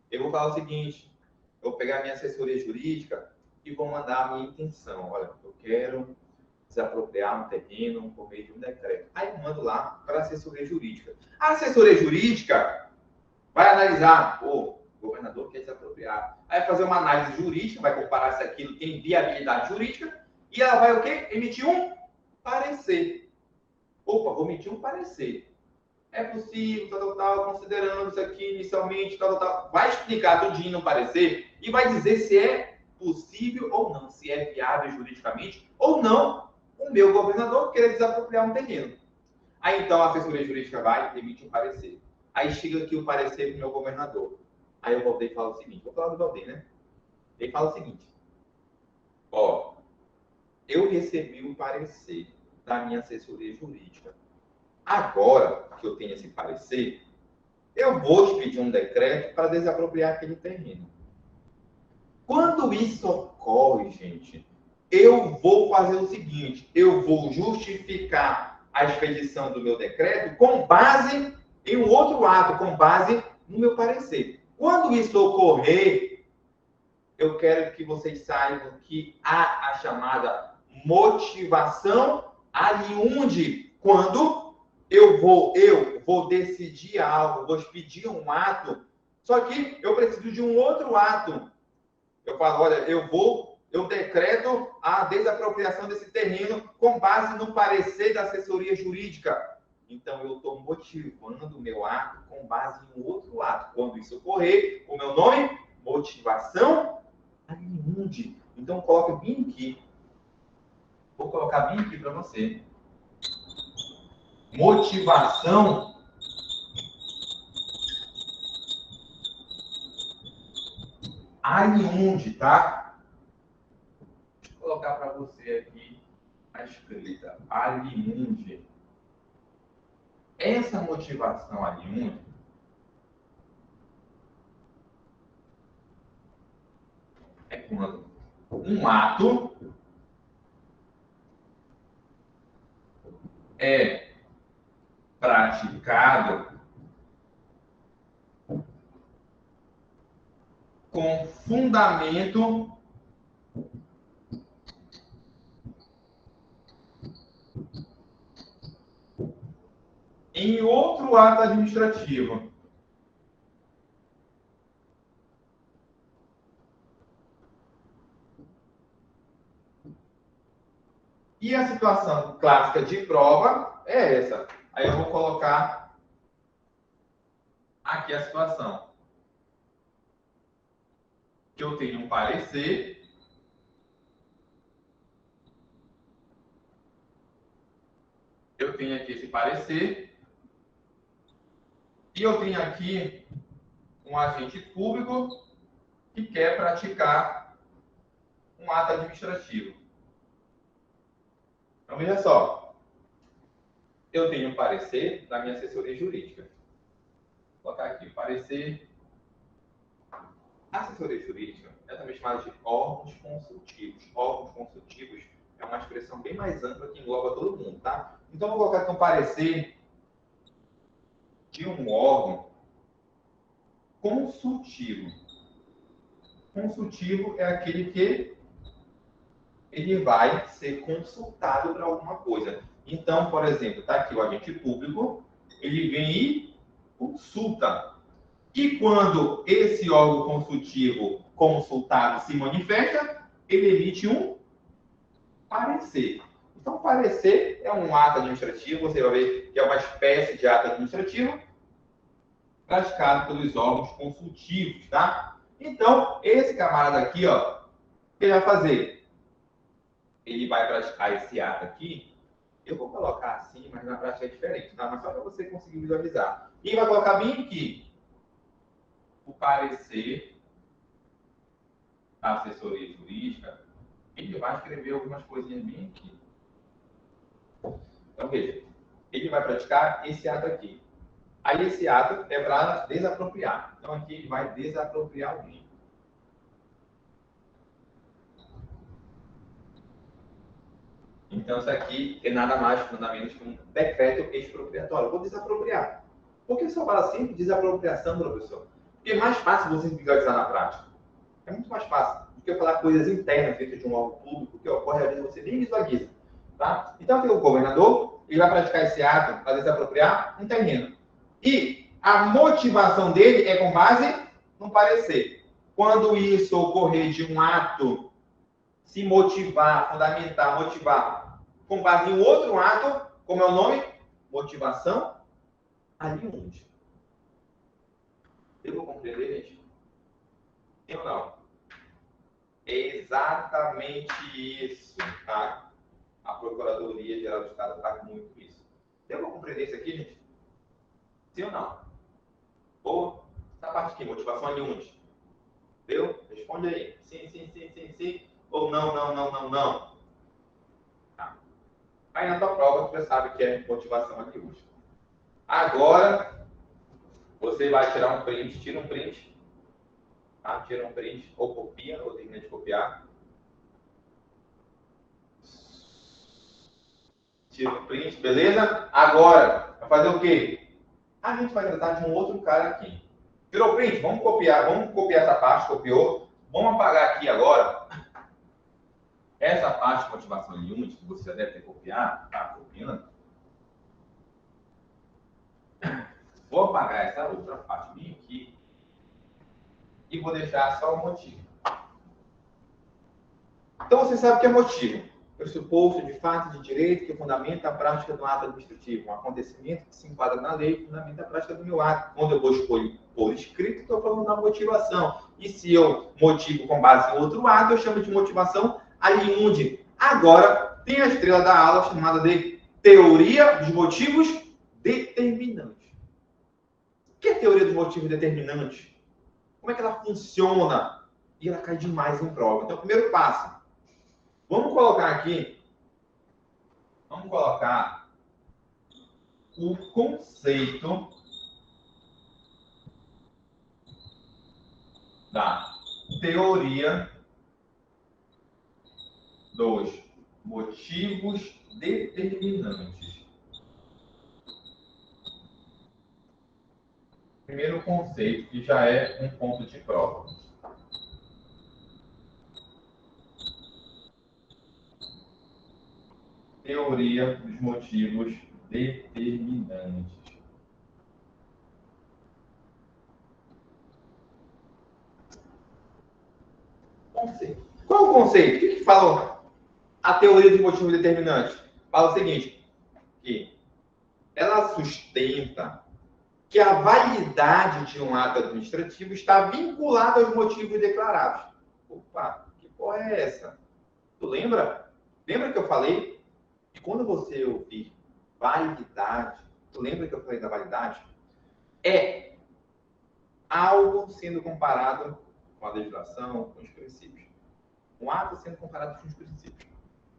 Eu vou falar o seguinte, eu vou pegar a minha assessoria jurídica e vou mandar a minha intenção. Olha, eu quero desapropriar um terreno por meio de um decreto. Aí eu mando lá para a assessoria jurídica. A assessoria jurídica vai analisar, o governador quer desapropriar. Aí vai fazer uma análise jurídica, vai comparar se aquilo tem viabilidade jurídica, e ela vai o quê? Emitir um parecer. Opa, vou emitir um parecer. É possível, tal, considerando isso aqui inicialmente, tal. Vai explicar tudinho no parecer e vai dizer se é possível ou não, se é viável juridicamente ou não o meu governador querer desapropriar um terreno. Aí então a assessoria jurídica vai e emite um parecer. Aí chega aqui o parecer do meu governador. Aí eu voltei e falo o seguinte, vou falar do Valdir, né? Ele fala o seguinte, ó, eu recebi o parecer da minha assessoria jurídica. Agora que eu tenho esse parecer, eu vou te pedir um decreto para desapropriar aquele terreno. Quando isso ocorre, gente, eu vou fazer o seguinte, eu vou justificar a expedição do meu decreto com base em um outro ato, com base no meu parecer. Quando isso ocorrer, eu quero que vocês saibam que há a chamada motivação aliunde. Quando eu vou decidir algo, vou expedir um ato, só que eu preciso de um outro ato. Eu falo, olha, eu decreto a desapropriação desse terreno com base no parecer da assessoria jurídica. Então, eu estou motivando o meu ato com base em um outro ato. Quando isso ocorrer, o meu nome, motivação aliunde. Então, coloca bem aqui. Vou colocar bem aqui para você. Motivação aliunde, tá? Deixa eu colocar para você aqui a escrita aliunde. Essa motivação aliunde é quando um ato é praticado com fundamento em outro ato administrativo. E a situação clássica de prova é essa. Aí eu vou colocar aqui a situação. Que eu tenho um parecer. Eu tenho aqui esse parecer. E eu tenho aqui um agente público que quer praticar um ato administrativo. Então, veja só. Eu tenho um parecer da minha assessoria jurídica. Vou colocar aqui o parecer. A assessoria jurídica é também chamada de órgãos consultivos. Órgãos consultivos é uma expressão bem mais ampla que engloba todo mundo, tá? Então, vou colocar aqui um parecer de um órgão consultivo. Consultivo é aquele que ele vai ser consultado para alguma coisa. Então, por exemplo, está aqui o agente público, ele vem e consulta. E quando esse órgão consultivo consultado se manifesta, ele emite um parecer. Então, parecer é um ato administrativo, você vai ver que é uma espécie de ato administrativo praticado pelos órgãos consultivos, tá? Então, esse camarada aqui, ó, o que ele vai fazer? Ele vai praticar esse ato aqui. Eu vou colocar assim, mas na prática é diferente, tá? Mas só para você conseguir visualizar. E vai colocar bem aqui o parecer da assessoria jurídica. Ele vai escrever algumas coisinhas bem aqui. Então, veja. Ele vai praticar esse ato aqui. Aí esse ato é para desapropriar. Então, aqui ele vai desapropriar alguém. Então, isso aqui é nada mais, nada menos que um decreto expropriatório. Eu vou desapropriar. Por que só fala sempre desapropriação, professor? Porque é mais fácil você visualizar na prática. É muito mais fácil do que eu falar coisas internas dentro de um órgão público que ocorre, às vezes você nem visualiza. Tá? Então, aqui o governador ele vai praticar esse ato para desapropriar um terreno. E a motivação dele é com base no parecer. Quando isso ocorrer de um ato se motivar, fundamentar, motivar, com base em outro ato, como é o nome? Motivação aliúndia. Eu vou compreender, gente? Eu não. É exatamente isso, tá? A Procuradoria-Geral do Estado está com muito isso. Eu vou compreender isso aqui, gente? Sim ou não? Ou essa parte aqui, motivação aliúndia. Entendeu? Responde aí. Sim, sim, sim, sim, sim. Ou não, não, não, não, não. Tá. Aí na tua prova você sabe que é motivação aliúndia. Agora, você vai tirar um print, tira um print. Tá? Tira um print, ou copia, ou termina de copiar. Tira um print, beleza? Agora, vai fazer o quê? A gente vai tratar de um outro cara aqui. Tirou o print? Vamos copiar essa parte, copiou. Vamos apagar aqui agora essa parte de motivação aliúndia, que você já deve ter copiado, tá copiando. Vou apagar essa outra parte bem aqui e vou deixar só o motivo. Então você sabe o que é motivo. Pressuposto de fato de direito que fundamenta a prática do ato administrativo. Um acontecimento que se enquadra na lei que fundamenta a prática do meu ato. Quando eu vou escolher por escrito, estou falando da motivação. E se eu motivo com base em outro ato, eu chamo de motivação aliúndia. Agora, tem a estrela da aula chamada de teoria dos motivos determinantes. O que é teoria dos motivos determinantes? Como é que ela funciona? E ela cai demais em prova. Então, primeiro passo. Vamos colocar o conceito da teoria dos motivos determinantes. Primeiro conceito, que já é um ponto de prova. Teoria dos motivos determinantes. Conceito. Qual é o conceito? O que fala a teoria dos motivos determinantes? Fala o seguinte, que ela sustenta que a validade de um ato administrativo está vinculada aos motivos declarados. Opa, que porra é essa? Tu lembra? Lembra que eu falei que quando você ouvir validade, tu lembra que eu falei da validade? É algo sendo comparado com a legislação, com os princípios. Um ato sendo comparado com os princípios.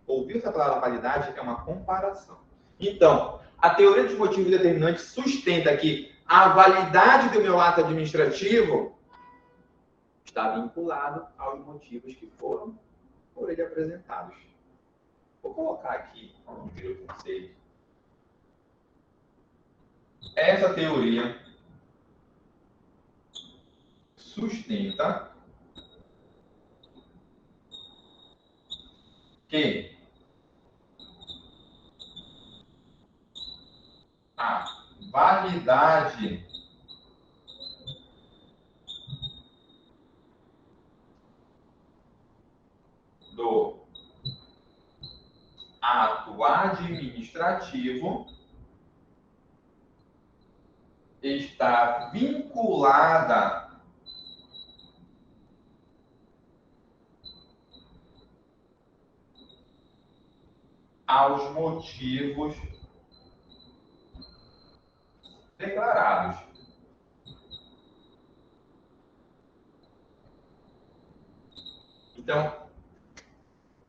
Ouvir essa palavra validade é uma comparação. Então, a teoria dos motivos determinantes sustenta que a validade do meu ato administrativo está vinculado aos motivos que foram por ele apresentados. Vou colocar aqui no primeiro conceito. Essa teoria sustenta que a validade do ato administrativo está vinculada aos motivos declarados. Então,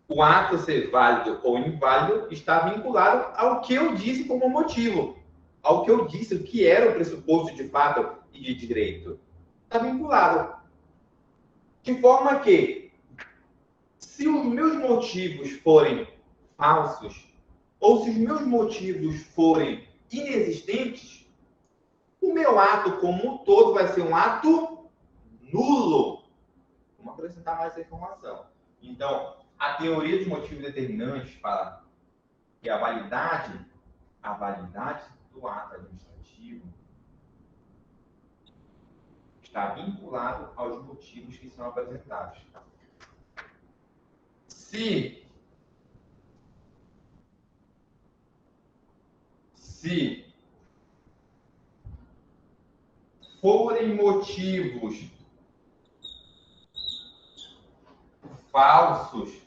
o ato ser válido ou inválido está vinculado ao que eu disse como motivo, ao que eu disse, o que era o pressuposto de fato e de direito. Está vinculado. De forma que, se os meus motivos forem falsos, ou se os meus motivos forem inexistentes, o meu ato como um todo vai ser um ato nulo. Vamos acrescentar mais essa informação. Então, a teoria dos motivos determinantes fala que a validade do ato administrativo está vinculado aos motivos que são apresentados. Se forem motivos falsos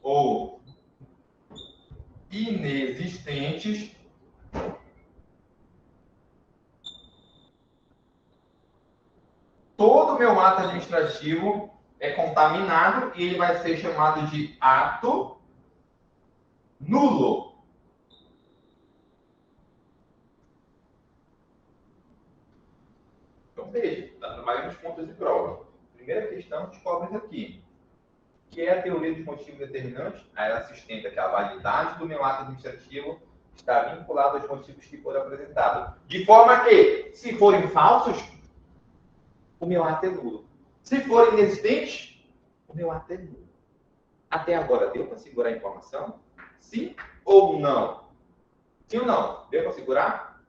ou inexistentes, todo o meu ato administrativo é contaminado e ele vai ser chamado de ato nulo. Então, veja, está trabalhando os pontos de prova. Primeira questão, descobre aqui. Que é a teoria dos motivos determinantes? Ela sustenta que a validade do meu ato administrativo está vinculada aos motivos que foram apresentados. De forma que, se forem falsos, o meu ato é nulo. Se forem inexistentes, o meu ato é nulo. Até agora, deu para segurar a informação? Sim ou não? Sim ou não? Deu para segurar?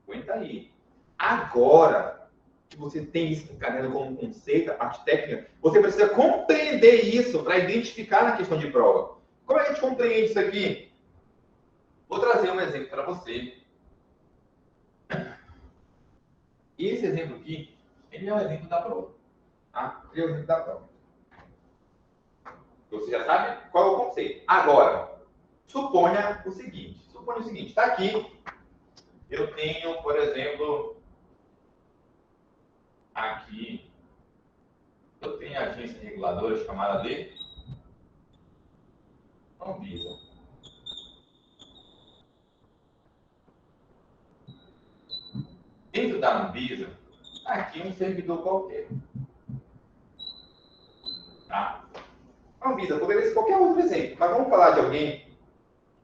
Aguenta aí. Agora que você tem isso encaminhando como conceito, a parte técnica, você precisa compreender isso para identificar na questão de prova. Como é que a gente compreende isso aqui? Vou trazer um exemplo para você. E esse exemplo aqui, ele é o exemplo da prova. Tá? Ele é o exemplo da prova. Você já sabe qual é o conceito. Agora, suponha o seguinte. Está aqui. Eu tenho, por exemplo, aqui, eu tenho a agência reguladora chamada de Anvisa. Dentro da Anvisa, aqui um servidor qualquer. Tá? Anvisa, poderia ser qualquer outro exemplo, mas vamos falar de alguém que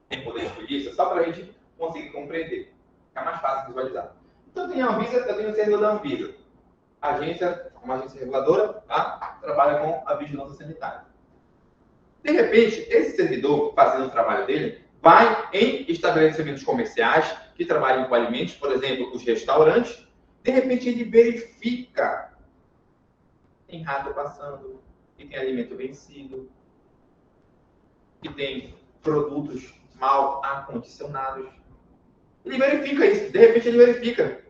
tem poder de polícia, só para a gente conseguir compreender. Fica mais fácil visualizar. Então, eu tenho a Anvisa, eu tenho o servidor da Anvisa. Agência, uma agência reguladora, tá? Trabalha com a vigilância sanitária. De repente, esse servidor, fazendo o trabalho dele, vai em estabelecimentos comerciais que trabalham com alimentos, por exemplo, os restaurantes. De repente, ele verifica que tem rato passando, que tem alimento vencido, que tem produtos mal acondicionados. Ele verifica isso. De repente, ele verifica.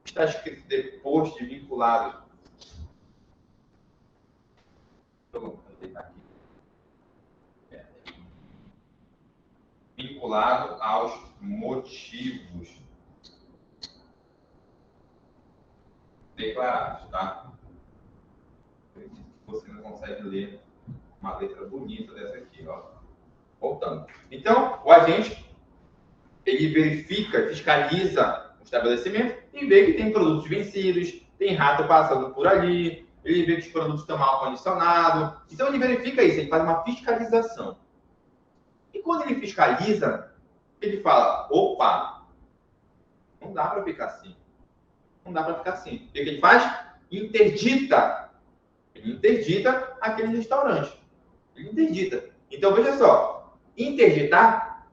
Está escrito depois de vinculado. Vou deitar aqui. Vinculado aos motivos declarados, tá? Você não consegue ler uma letra bonita dessa aqui, ó. Voltando. Então, o agente, ele verifica, fiscaliza o estabelecimento e vê que tem produtos vencidos, tem rato passando por ali, ele vê que os produtos estão mal condicionados. Então, ele verifica isso, ele faz uma fiscalização. E quando ele fiscaliza, ele fala, opa, não dá para ficar assim. Não dá para ficar assim. O que ele faz? Interdita. Ele interdita aquele restaurante. Ele interdita. Então, veja só. Interditar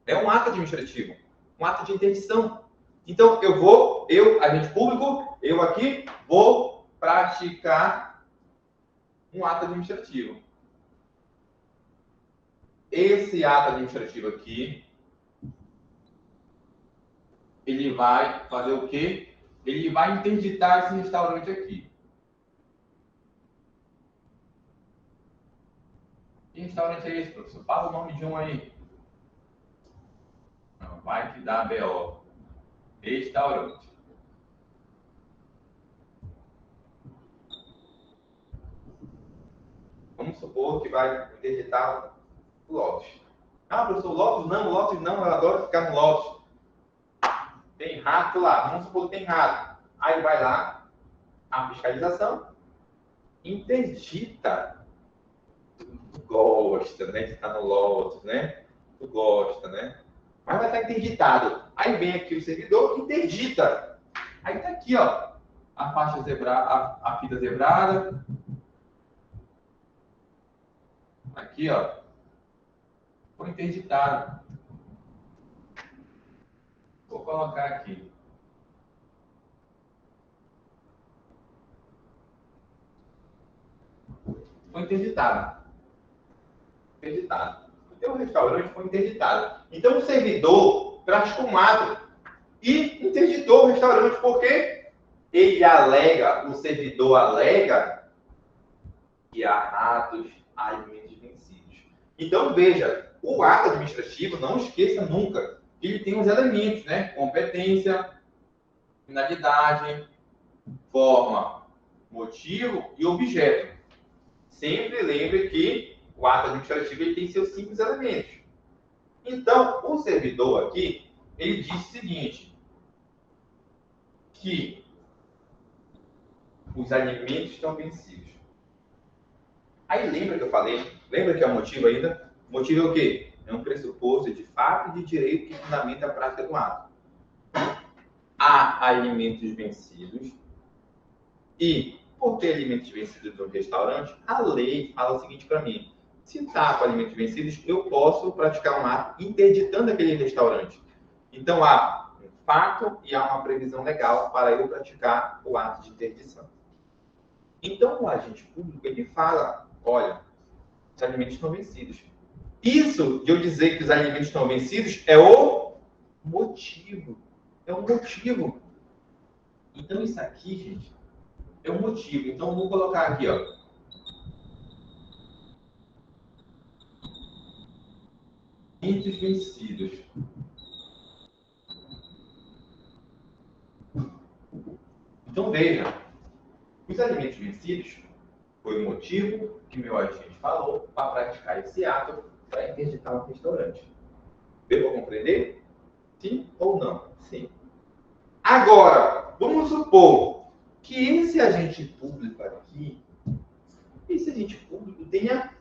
é um ato administrativo. Um ato de interdição. Então, agente público, eu aqui, vou praticar um ato administrativo. Esse ato administrativo aqui, ele vai fazer o quê? Ele vai interditar esse restaurante aqui. Que restaurante é esse, professor? Fala o nome de um aí. Não, vai que dá BO. Restaurante. Vamos supor que vai interditar o Lotus. Ah, professor, Lotus não, eu adoro ficar no Lotus. Tem rato lá, vamos supor que tem rato. Aí vai lá, a fiscalização, interdita. Tu gosta, né, de estar no Lotus, né? Tu gosta, né? Mas vai estar interditado. Aí vem aqui o servidor, interdita. Aí tá aqui, ó, a faixa zebrada, a fita zebrada. aqui, ó, foi interditado. Vou colocar aqui. Foi interditado. Interditado. O teu restaurante foi interditado. Então, o servidor praticou um ato e interditou o restaurante porque ele alega, o servidor alega que há atos, há alimentos vencidos. Então, veja, o ato administrativo, não esqueça nunca, que ele tem os elementos, né? Competência, finalidade, forma, motivo e objeto. Sempre lembre que o ato administrativo ele tem seus 5 elementos. Então, o servidor aqui, ele diz o seguinte, que os alimentos estão vencidos. Aí lembra que eu falei? Lembra que é o motivo ainda? O motivo é o quê? É um pressuposto de fato e de direito que fundamenta a prática do ato. Há alimentos vencidos e, por ter alimentos vencidos no restaurante, a lei fala o seguinte para mim. Se está com alimentos vencidos, eu posso praticar um ato interditando aquele restaurante. Então, há um fato e há uma previsão legal para eu praticar o ato de interdição. Então, o agente público, ele fala, olha, os alimentos estão vencidos. Isso de eu dizer que os alimentos estão vencidos é o motivo. É o motivo. Então, isso aqui, gente, é o motivo. Então, vou colocar aqui, ó. Alimentos vencidos. Então, veja, os alimentos vencidos foi o motivo que meu agente falou para praticar esse ato para interditar o restaurante. Deu para compreender? Sim ou não? Sim. Agora, vamos supor que esse agente público aqui, tenha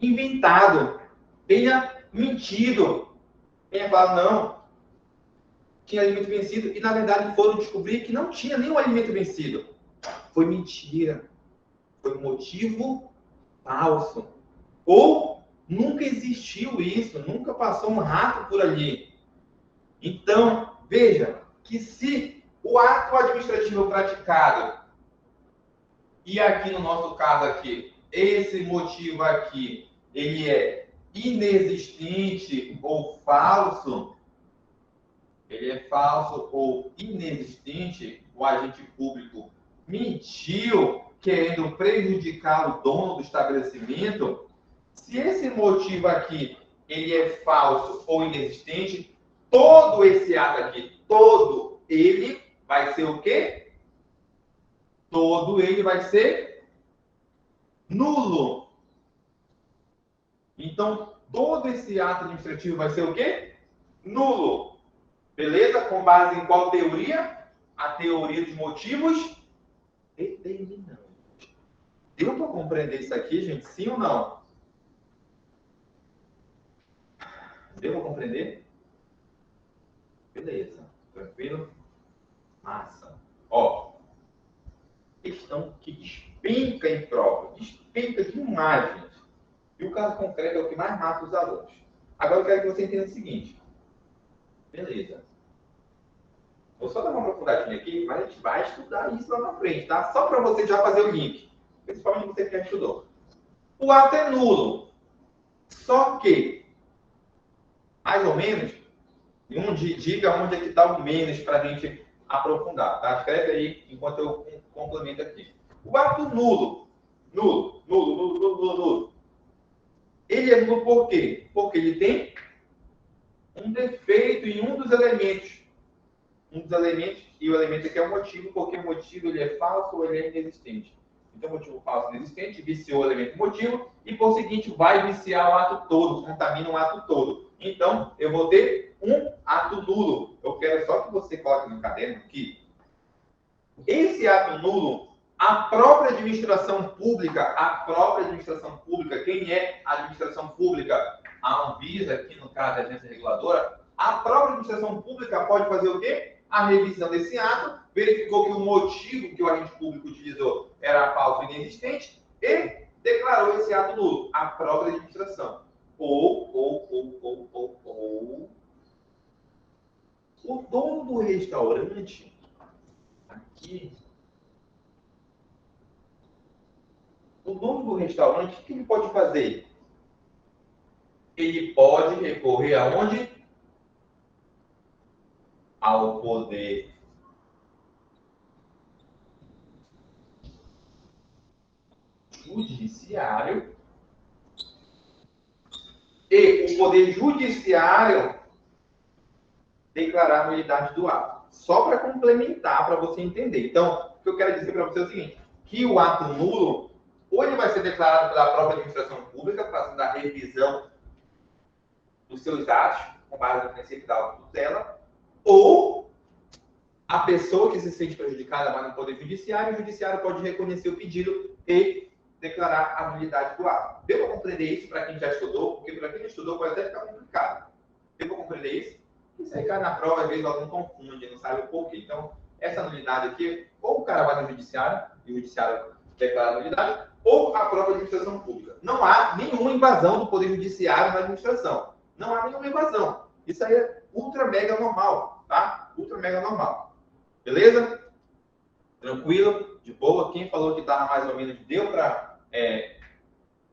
inventado, tenha mentido, tenha falado, não, tinha alimento vencido, e na verdade foram descobrir que não tinha nenhum alimento vencido. Foi mentira. Foi um motivo falso. Ou nunca existiu isso, nunca passou um rato por ali. Então, veja que se o ato administrativo praticado, e aqui no nosso caso aqui, esse motivo aqui, ele é inexistente ou falso, ele é falso ou inexistente, o agente público mentiu, querendo prejudicar o dono do estabelecimento, se esse motivo aqui ele é falso ou inexistente, todo esse ato aqui, todo ele vai ser o quê? Todo ele vai ser nulo. Então, todo esse ato administrativo vai ser o quê? Nulo. Beleza? Com base em qual teoria? A teoria dos motivos determinantes. Deu para compreender isso aqui, gente? Sim ou não? Deu para compreender? Beleza. Tranquilo? Massa. Ó, questão que despenca em prova. Despenca demais, gente. E o caso concreto é o que mais mata os alunos. Agora eu quero que você entenda o seguinte. Beleza. Vou só dar uma aprofundadinha aqui, mas a gente vai estudar isso lá na frente, tá? Só para você já fazer o link. Principalmente você que já estudou. O ato é nulo. Só que, mais ou menos, diga onde é que está o menos para a gente aprofundar, tá? Escreve aí enquanto eu complemento aqui. O ato nulo. Nulo. Ele é nulo por quê? Porque ele tem um defeito em um dos elementos. Um dos elementos, e o elemento aqui é o motivo, porque o motivo ele é falso ou ele é inexistente. Então, motivo falso inexistente viciou o elemento motivo e, por seguinte, vai viciar o ato todo, contamina o ato todo. Então, eu vou ter um ato nulo. Eu quero só que você coloque no caderno que esse ato nulo, a própria administração pública, quem é a administração pública? A Anvisa, aqui no caso, a agência reguladora, a própria administração pública pode fazer o quê? A revisão desse ato, verificou que o motivo que o agente público utilizou era falso e inexistente e declarou esse ato nulo. A prova de administração. Ou o dono do restaurante, aqui, o dono do restaurante, o que ele pode fazer? Ele pode recorrer aonde? Ao poder judiciário. E o poder judiciário declarar a nulidade do ato. Só para complementar, para você entender. Então, o que eu quero dizer para você é o seguinte, que o ato nulo, ou ele vai ser declarado pela própria administração pública, fazendo a revisão dos seus atos, com base no princípio da autotutela, ou a pessoa que se sente prejudicada vai no Poder Judiciário, o Judiciário pode reconhecer o pedido e declarar a nulidade do ato. Devo compreender isso para quem já estudou, porque para quem não estudou pode até ficar complicado. Devo compreender isso? Isso aí cai na prova, às vezes alguém confunde, não sabe o porquê. Então, essa nulidade aqui, ou o cara vai no Judiciário, e o Judiciário declara a nulidade, ou a própria administração pública. Não há nenhuma invasão do Poder Judiciário na administração. Não há nenhuma invasão. Isso aí é ultra mega normal, tá? Ultra mega normal. Beleza? Tranquilo? De boa? Quem falou que estava mais ou menos, deu para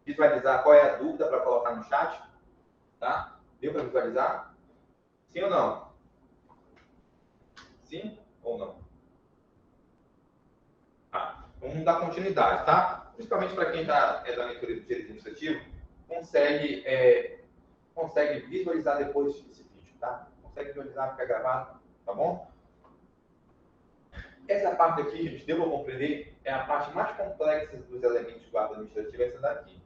visualizar qual é a dúvida para colocar no chat? Tá? Deu para visualizar? Sim ou não? Sim ou não? Tá. Vamos dar continuidade, tá? Principalmente para quem já é da leitura de direito administrativo, consegue visualizar depois desse vídeo, tá? Consegue visualizar, ficar gravado, tá bom? Essa parte aqui, gente, devo compreender, é a parte mais complexa dos elementos do ato administrativo, essa daqui.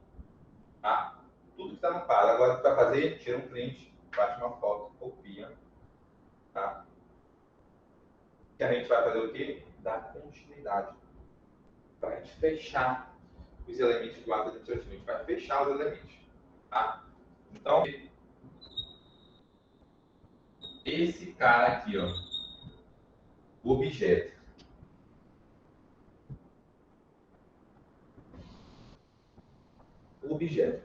Tá? Tudo que está no quadro. Agora, o que vai fazer? Tira um print, bate uma foto, copia. Tá? E a gente vai fazer o quê? Dar continuidade. Para a gente fechar os elementos do ato administrativo. A gente vai fechar os elementos. Tá? Então, esse cara aqui, ó, o objeto. O objeto.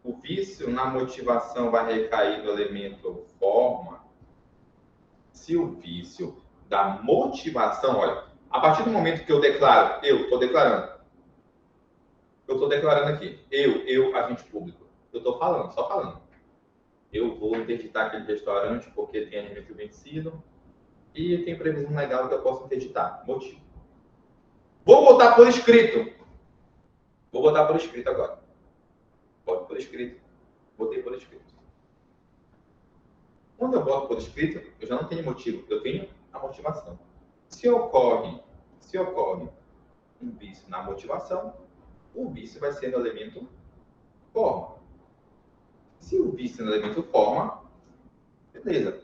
O vício na motivação vai recair no elemento forma. Se o vício da motivação, olha, a partir do momento que eu declaro, eu estou declarando aqui, eu, agente público, eu estou falando, só falando. Eu vou interditar aquele restaurante porque tem alimento vencido e tem previsão legal que eu posso interditar. Motivo. Vou botar por escrito. Vou botar por escrito agora. Boto por escrito. Botei por escrito. Quando eu boto por escrito, eu já não tenho motivo, eu tenho a motivação. Se ocorre um vício na motivação, o vício vai ser no elemento forma. Se o vício no elemento forma, beleza.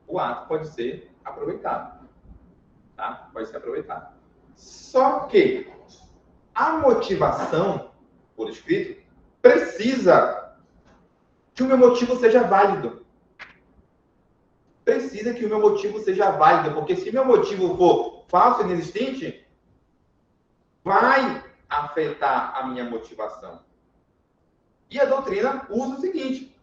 O ato pode ser aproveitado. Tá? Pode ser aproveitado. Só que a motivação por escrito precisa que o meu motivo seja válido. Precisa que o meu motivo seja válido, porque se meu motivo for falso e inexistente, vai afetar a minha motivação. E a doutrina usa o seguinte: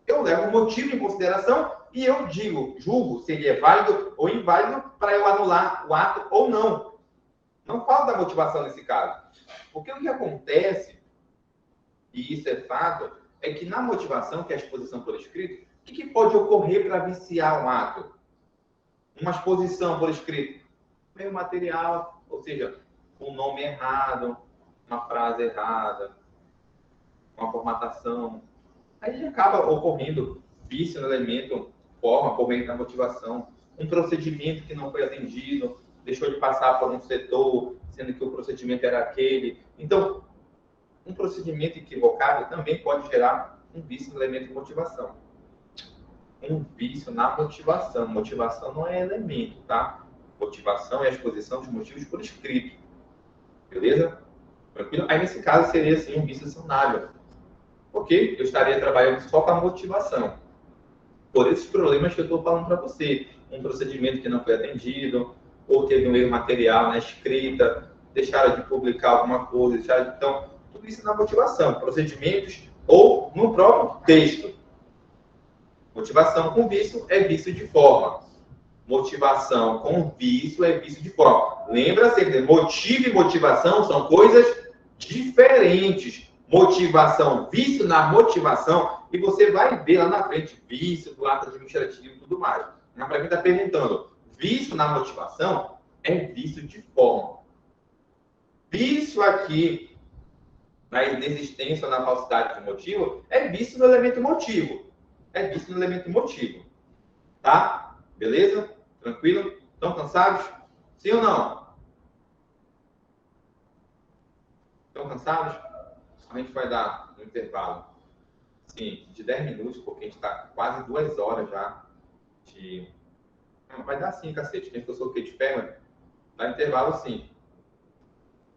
eu levo o motivo em consideração e eu julgo se ele é válido ou inválido para eu anular o ato ou não. Não falo da motivação nesse caso. Porque o que acontece, e isso é fato, é que na motivação, que é a exposição por escrito, o que pode ocorrer para viciar um ato? Uma exposição por escrito. Meio material, ou seja, um nome errado, uma frase errada, uma formatação. Aí acaba ocorrendo vício no elemento, forma, por meio da motivação. Um procedimento que não foi atendido, deixou de passar por um setor, sendo que o procedimento era aquele. Então, um procedimento equivocado também pode gerar um vício no elemento de motivação. Um vício na motivação. Motivação não é elemento, tá? Motivação é a exposição de motivos por escrito. Beleza? Tranquilo? Aí, nesse caso, seria, assim, um vício acionável. Ok? Eu estaria trabalhando só com a motivação. Por esses problemas que eu estou falando para você. Um procedimento que não foi atendido, ou teve um erro material na escrita, deixaram de publicar alguma coisa, deixaram de... Então, tudo isso na motivação, procedimentos ou no próprio texto. Motivação com vício é vício de forma. Motivação com vício é vício de forma. Lembra sempre, motivo e motivação são coisas diferentes. Motivação, vício na motivação, e você vai ver lá na frente, vício do ato administrativo e tudo mais. Mas para quem está perguntando, vício na motivação é vício de forma. Vício aqui, na inexistência ou na falsidade de motivo, é vício no elemento motivo. É vício no elemento motivo. Tá? Beleza? Tranquilo? Estão cansados? Sim ou não? Estão cansados? A gente vai dar um intervalo, sim, de 10 minutos, porque a gente está quase 2 horas já de... Não, vai dar sim, cacete. Quem fosse o que de ferro, dá intervalo sim.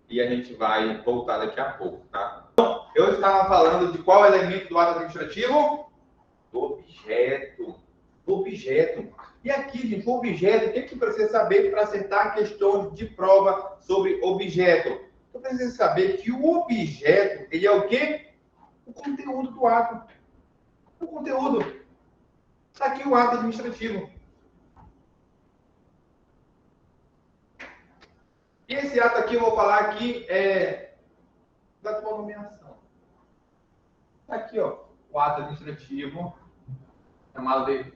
E a gente vai voltar daqui a pouco, tá? Então, eu estava falando de qual elemento do ato administrativo? Do objeto. Do objeto. E aqui, gente, o objeto, o que que precisa saber para acertar questões de prova sobre objeto? Eu preciso saber que o objeto, ele é o quê? O conteúdo do ato. O conteúdo. Está aqui o ato administrativo. E esse ato aqui, eu vou falar aqui, é da tua nomeação. Está aqui, ó, o ato administrativo, chamado de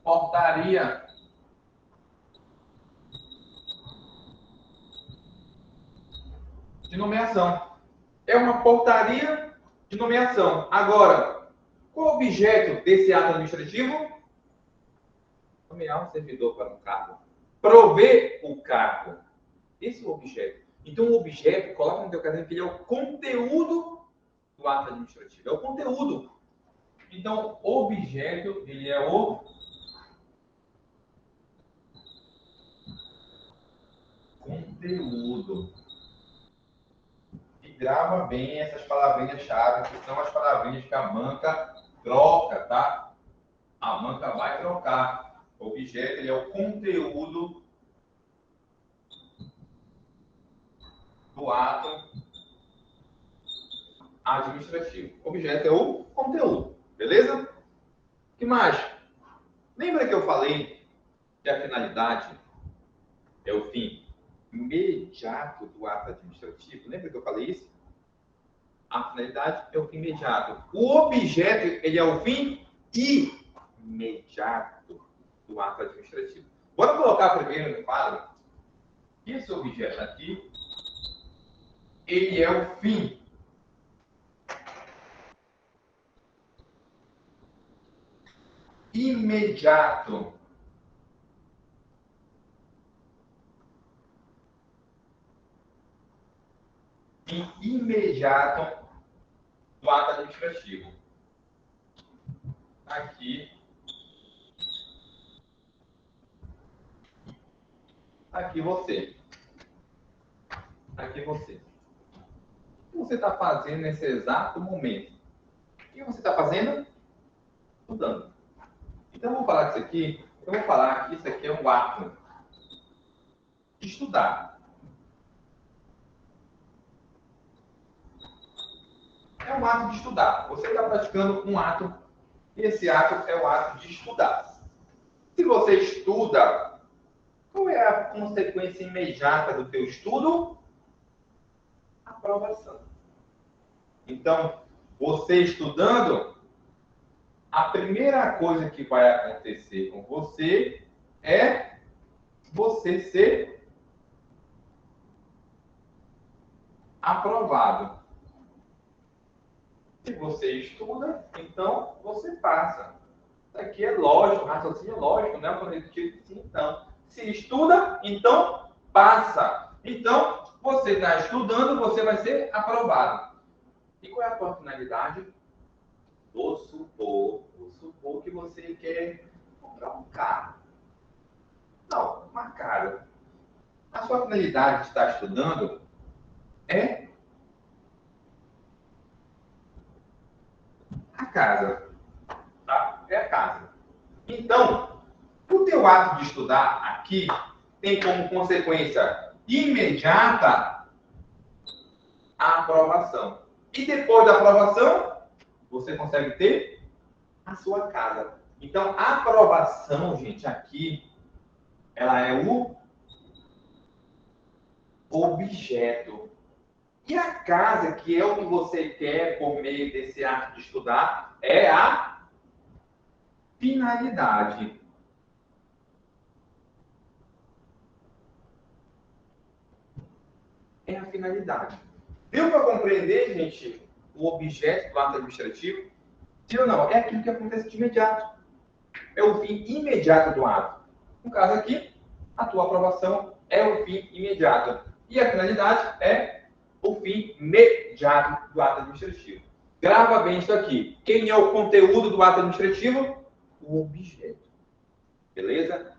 portaria de nomeação. É uma portaria de nomeação. Agora, qual o objeto desse ato administrativo? Nomear um servidor para um cargo. Prover o cargo. Esse é o objeto. Então, o objeto, coloca no teu caderno que ele é o conteúdo do ato administrativo. É o conteúdo. Então, o objeto, ele é o conteúdo. E grava bem essas palavrinhas-chave, que são as palavrinhas que a banca troca, tá? A banca vai trocar. O objeto, ele é o conteúdo do ato administrativo. O objeto é o conteúdo. Beleza? O que mais? Lembra que eu falei que a finalidade é o fim imediato do ato administrativo? Lembra que eu falei isso? A finalidade é o fim imediato. O objeto, ele é o fim imediato do ato administrativo. Bora colocar primeiro no quadro. Esse objeto aqui, ele é o fim imediato imediato do ato administrativo. Aqui você. Aqui você. O que você está fazendo nesse exato momento? O que você está fazendo? Estudando. Então, vamos falar disso aqui. Eu vou falar que isso aqui é um ato de estudar. É um ato de estudar. Você está praticando um ato, e esse ato é o ato de estudar. Se você estuda, qual é a consequência imediata do teu estudo? Aprovação. Então, você estudando, a primeira coisa que vai acontecer com você é você ser aprovado. Se você estuda, então você passa. Isso aqui é lógico, raciocínio lógico, né? Quando ele diz sim, então. Se estuda, então passa. Então, você está estudando, você vai ser aprovado. E qual é a tua finalidade? Vou supor que você quer comprar um carro. Não, uma casa. A sua finalidade de estar estudando é a casa. Tá? É a casa. Então, o teu ato de estudar aqui tem como consequência imediata aprovação. E depois da aprovação, você consegue ter a sua casa. Então, a aprovação, gente, aqui, ela é o objeto. E a casa, que é o que você quer por meio desse ato de estudar, é a finalidade. É a finalidade. Deu para compreender, gente, o objeto do ato administrativo? Sim ou não? É aquilo que acontece de imediato. É o fim imediato do ato. No caso aqui, a tua aprovação é o fim imediato. E a finalidade é o fim imediato do ato administrativo. Grava bem isso aqui. Quem é o conteúdo do ato administrativo? O objeto. Beleza?